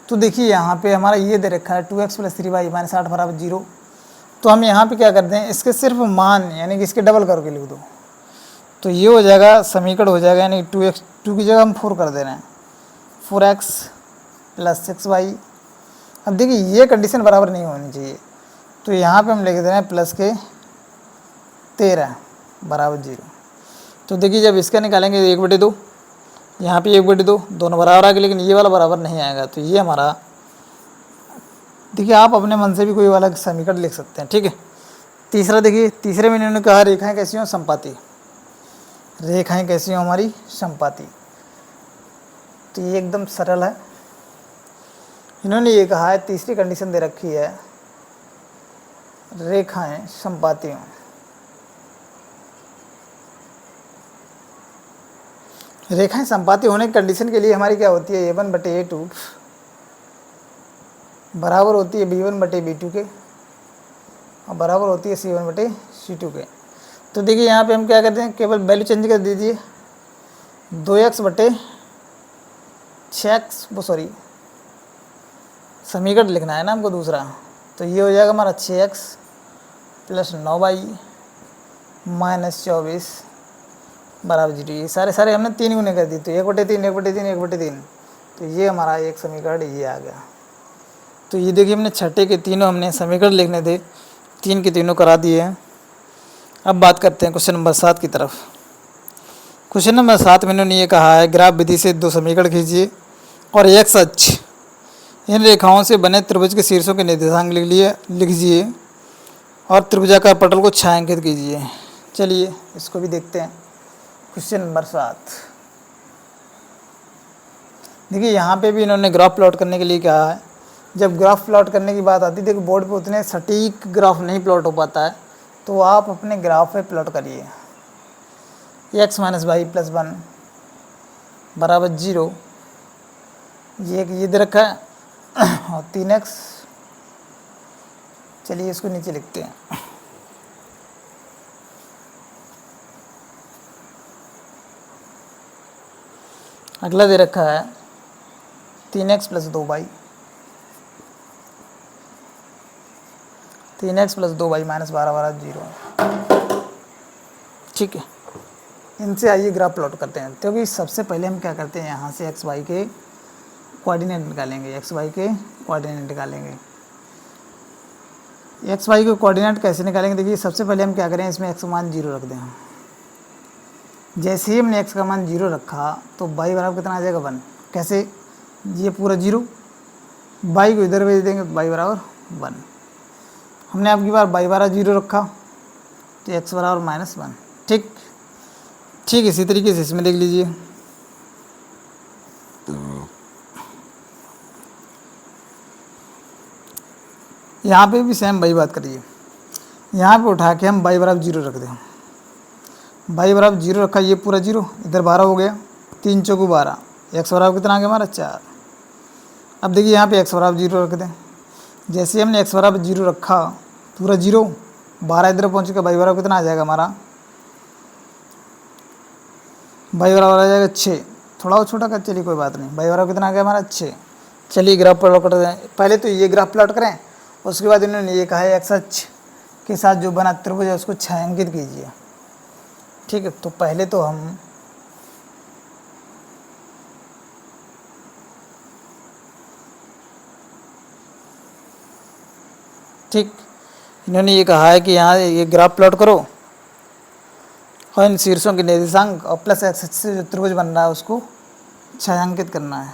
तो देखिए यहाँ पे हमारा ये दे रखा है 2x + 3y - 8 बराबर 0। तो हम यहाँ पे क्या करते हैं, इसके सिर्फ मान यानी कि इसके डबल करके लिख दो। तो ये हो जाएगा समीकरण हो जाएगा, यानी 2x, 2 की जगह हम 4 कर दे रहे हैं, 4x + 6y। अब देखिए ये कंडीशन बराबर नहीं होनी चाहिए, तो यहाँ पे हम लिख दे रहे हैं +13 बराबर 0। तो देखिए जब इसका निकालेंगे 1/2, यहाँ पे 1/2 दोनों बराबर आ गए, लेकिन ये वाला बराबर नहीं आएगा। तो ये हमारा, देखिए आप अपने मन से भी कोई वाला समीकरण लिख सकते हैं। ठीक है, तीसरा देखिए, तीसरे में इन्होंने कहा रेखाएं कैसी हों, समपाती। रेखाएं कैसी हों हमारी, समपाती। तो ये एकदम सरल है। इन्होंने ये कहा है, तीसरी कंडीशन दे रखी है रेखाएं समपाती हों। रेखाएं समपाती होने की कंडीशन के लिए हमारी क्या होती है, a1/a2 बराबर होती है b1/b2 के और बराबर होती है c1/c2 के। तो देखिए यहाँ पे हम क्या करते हैं, केवल वैल्यू चेंज कर दीजिए, 2x/6x, वो सॉरी समीकरण लिखना है ना हमको दूसरा। तो ये हो जाएगा हमारा 6x + 9y - 24 बराबर 0। ये सारे हमने 3 गुने कर दी, तो 1/3 1/3 1/3। तो ये हमारा एक समीकरण ये आ गया। तो ये देखिए हमने छठे के तीनों हमने समीकरण लिखने थे, 3 के तीनों करा दिए हैं। अब बात करते हैं क्वेश्चन नंबर 7 की तरफ। क्वेश्चन नंबर 7 में इन्होंने ये कहा है ग्राफ विधि से 2 समीकरण खींचिए और इन रेखाओं से बने त्रिभुज के शीर्षों के निर्देशांक लिखिए और त्रिभुजाकार पटल को छायांकित कीजिए। चलिए इसको भी देखते हैं। Question number 7। देखिए यहाँ पे भी इन्होंने ग्राफ प्लॉट करने के लिए कहा है। जब ग्राफ प्लॉट करने की बात आती है, देखो बोर्ड पे उतने सटीक ग्राफ नहीं प्लॉट हो पाता है, तो आप अपने ग्राफ पे प्लॉट करिए। x माइनस वाई प्लस 1 बराबर 0, ये दे रखा है और 3x। चलिए इसको नीचे लिखते हैं। अगला दे रखा है 3x plus 2y, 3x plus 2y minus 12 बराबर 0। ठीक है, इनसे आइए ग्राफ प्लॉट करते हैं। क्योंकि सबसे पहले हम क्या करते हैं, यहाँ से एक्स वाई के कोऑर्डिनेट निकालेंगे। एक्स वाई के कोऑर्डिनेट निकालेंगे। एक्स वाई के कोऑर्डिनेट कैसे निकालेंगे, देखिए सबसे पहले हम क्या करें, इसमें एक्स का मान 0 रख दें। जैसे ही हमने एक्स का मान 0 रखा तो वाई बराबर कितना आ जाएगा 1। कैसे, ये पूरा 0, वाई को इधर भेज देंगे तो वाई बराबर 1। हमने अब की बार वाई बराबर 0 रखा तो एक्स बराबर -1। ठीक इसी तरीके से इसमें देख लीजिए। यहाँ पे भी सेम वही बात करिए। यहाँ पे उठा के हम वाई बराबर 0 रख दें। वाई बराबर 0 रखा, ये पूरा 0, इधर 12 हो गया, 3 चौको 12, एक्स बराबर कितना आ गया हमारा 4। अब देखिए यहाँ पे एक्स बराबर 0 रख दें। जैसे ही हमने एक्स बराबर 0 रखा, पूरा 0, 12 इधर पहुँच के वाई बराबर कितना आ जाएगा हमारा, वाई बराबर आ जाएगा 6। थोड़ा और छोटा कर, चलिए कोई बात नहीं, वाई बराबर कितना आ गया हमारा 6। चलिए ग्राफ प्लॉट करते हैं। पहले तो ये ग्राफ प्लॉट करें, उसके बाद इन्होंने ये कहा है एक्स अक्ष के साथ जो बना त्रिभुज है उसको छायांकित कीजिए। ठीक है, तो पहले तो हम इन्होंने ये कहा है कि यहाँ ये ग्राफ प्लॉट करो और इन शीर्षों के निर्देशांक और प्लस एक्स अक्ष से जो त्रिभुज बन रहा है उसको छायांकित करना है।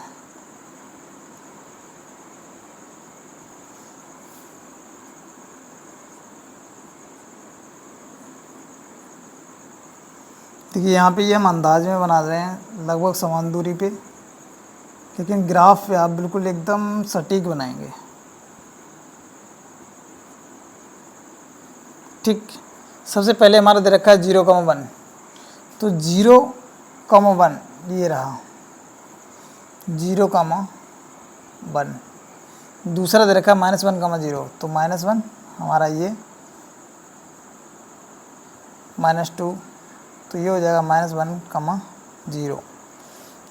देखिए यहाँ पे ये हम अंदाज में बना रहे हैं लगभग समान दूरी पे, लेकिन ग्राफ पे आप बिल्कुल एकदम सटीक बनाएंगे। ठीक, सबसे पहले हमारा दे रखा है 0,1, तो 0,1 ये रहा 0,1। दूसरा दे रखा है -1,0, तो -1 हमारा ये, -2, तो ये हो जाएगा -1,0।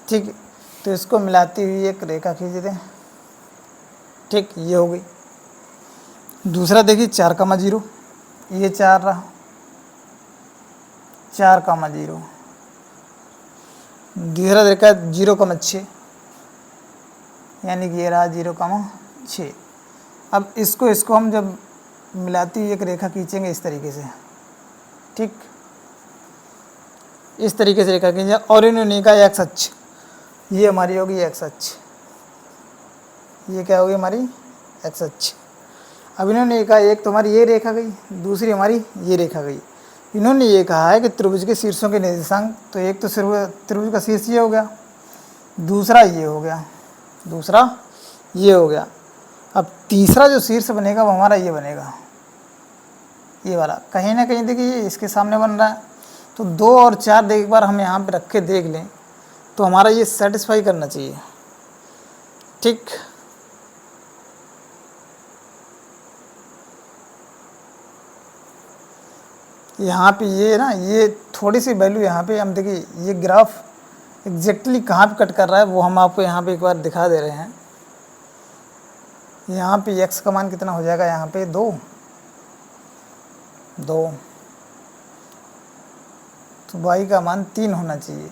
ठीक, तो इसको मिलाती हुई एक रेखा खींच दें। ठीक, ये हो गई। दूसरा देखिए 4,0, ये 4 रहा, 4,0। दूसरा देखा 0,6, यानी कि ये रहा 0,6। अब इसको हम जब मिलाती हुई एक रेखा खींचेंगे इस तरीके से। ठीक, इस तरीके से रेखा खींचे और इन्होंने कहा एक्स अक्ष, ये हमारी होगी एक्स अक्ष, ये क्या होगी हमारी एक्स अक्ष। अब इन्होंने कहा एक तो हमारी ये रेखा गई, दूसरी हमारी ये रेखा गई। इन्होंने ये कहा है कि त्रिभुज के शीर्षों के निर्देशांक, तो एक तो त्रिभुज का शीर्ष ये हो गया, दूसरा ये हो गया, दूसरा ये हो गया। अब तीसरा जो शीर्ष बनेगा वो हमारा ये बनेगा, ये वाला। कहीं ना कहीं देखिए ये इसके सामने बन रहा है, तो 2 और 4 एक बार हम यहाँ पे रख के देख लें तो हमारा ये सेटिस्फाई करना चाहिए। ठीक, यहाँ पे ये ना, ये थोड़ी सी वैल्यू यहाँ पे हम देखिए, ये ग्राफ एग्जैक्टली कहाँ पे कट कर रहा है वो हम आपको यहाँ पे एक बार दिखा दे रहे हैं। यहाँ पे x का मान कितना हो जाएगा, यहाँ पे 2, तो y का मान 3 होना चाहिए।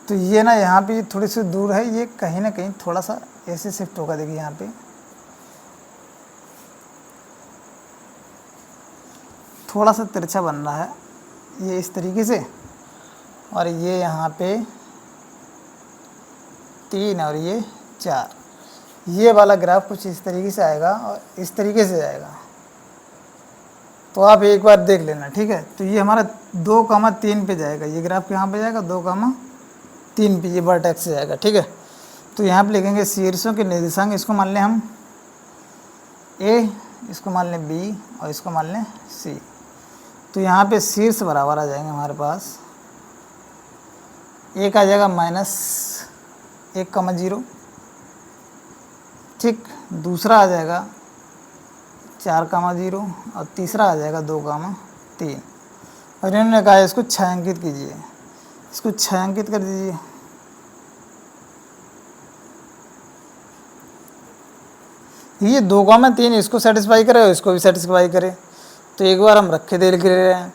तो ये ना यहाँ पे थोड़ी सी दूर है, ये कहीं ना कहीं थोड़ा सा ऐसे शिफ्ट होगा। देखिए यहाँ पे थोड़ा सा तिरछा बन रहा है, ये इस तरीके से, और ये यहाँ पे 3 और ये 4, ये वाला ग्राफ कुछ इस तरीके से आएगा और इस तरीके से आएगा। तो आप एक बार देख लेना, ठीक है। तो ये हमारा 2,3 पे जाएगा, ये ग्राफ कहाँ पे जाएगा 2,3 पे, ये वर्टेक्स से जाएगा, ठीक है। तो यहाँ पे लिखेंगे शीर्षों के निर्देशांक, इसको मान लें हम ए, इसको मान लें बी और इसको मान लें सी। तो यहाँ पे शीर्ष बराबर आ जाएंगे हमारे पास, एक आ जाएगा -1,0, ठीक। दूसरा आ जाएगा 4,0 और तीसरा आ जाएगा 2,3। और इन्होंने कहा इसको छायांकित कीजिए, इसको छायांकित कर दीजिए। ये 2,3 इसको सेटिस्फाई करे और इसको भी सेटिस्फाई करे। तो एक बार हम रखे देख ले रहे हैं,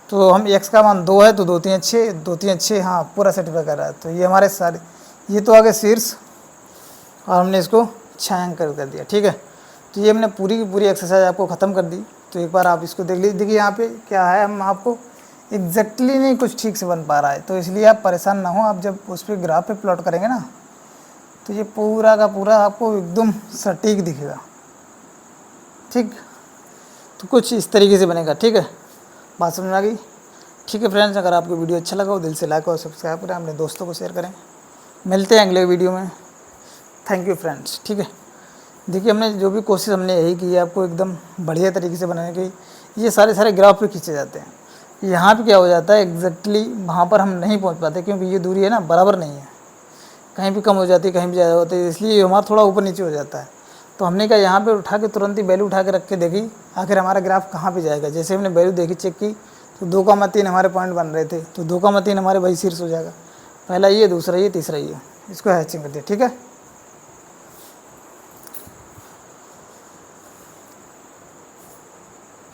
तो हम x का मान 2 है तो 2 3 6, 2 3 6, हाँ पूरा सेटिस्फाई कर रहा है। तो ये हमारे सारे, ये तो आगे शीर्ष और हमने इसको छायांकित कर दिया, ठीक है। तो ये हमने पूरी की पूरी एक्सरसाइज आपको ख़त्म कर दी। तो एक बार आप इसको देख लीजिए। देखिए यहाँ पे क्या है, हम आपको एग्जैक्टली नहीं कुछ ठीक से बन पा रहा है, तो इसलिए आप परेशान ना हो। आप जब उस पर ग्राफ पे प्लॉट करेंगे ना, तो ये पूरा का पूरा आपको एकदम सटीक दिखेगा, ठीक। तो कुछ इस तरीके से बनेगा, ठीक है। बात समझ में आ गई? ठीक है फ्रेंड्स, अगर आपको वीडियो अच्छा लगा हो दिल से लाइक और सब्सक्राइब करें, अपने दोस्तों को शेयर करें। मिलते हैं अगले वीडियो में। थैंक यू फ्रेंड्स, ठीक है। देखिए हमने जो भी कोशिश हमने यही की है आपको एकदम बढ़िया तरीके से बनाने की। ये सारे ग्राफ पे खींचे जाते हैं। यहाँ पे क्या हो जाता है एग्जैक्टली वहाँ पर हम नहीं पहुँच पाते, क्योंकि ये दूरी है ना बराबर नहीं है, कहीं भी कम हो जाती है कहीं भी ज़्यादा होती है, इसलिए हमारा थोड़ा ऊपर नीचे हो जाता है। तो हमने क्या यहाँ पे उठा के तुरंत ही वैल्यू उठा के रख के देखी आखिर हमारा ग्राफ कहाँ पे जाएगा। जैसे हमने वैल्यू देखी, चेक की, तो 2,3 हमारे पॉइंट बन रहे थे, तो 2,3 हमारे वही शीर्ष हो जाएगा। पहला ये, दूसरा ये, तीसरा ये, इसको हैचिंग कर दिया, ठीक है।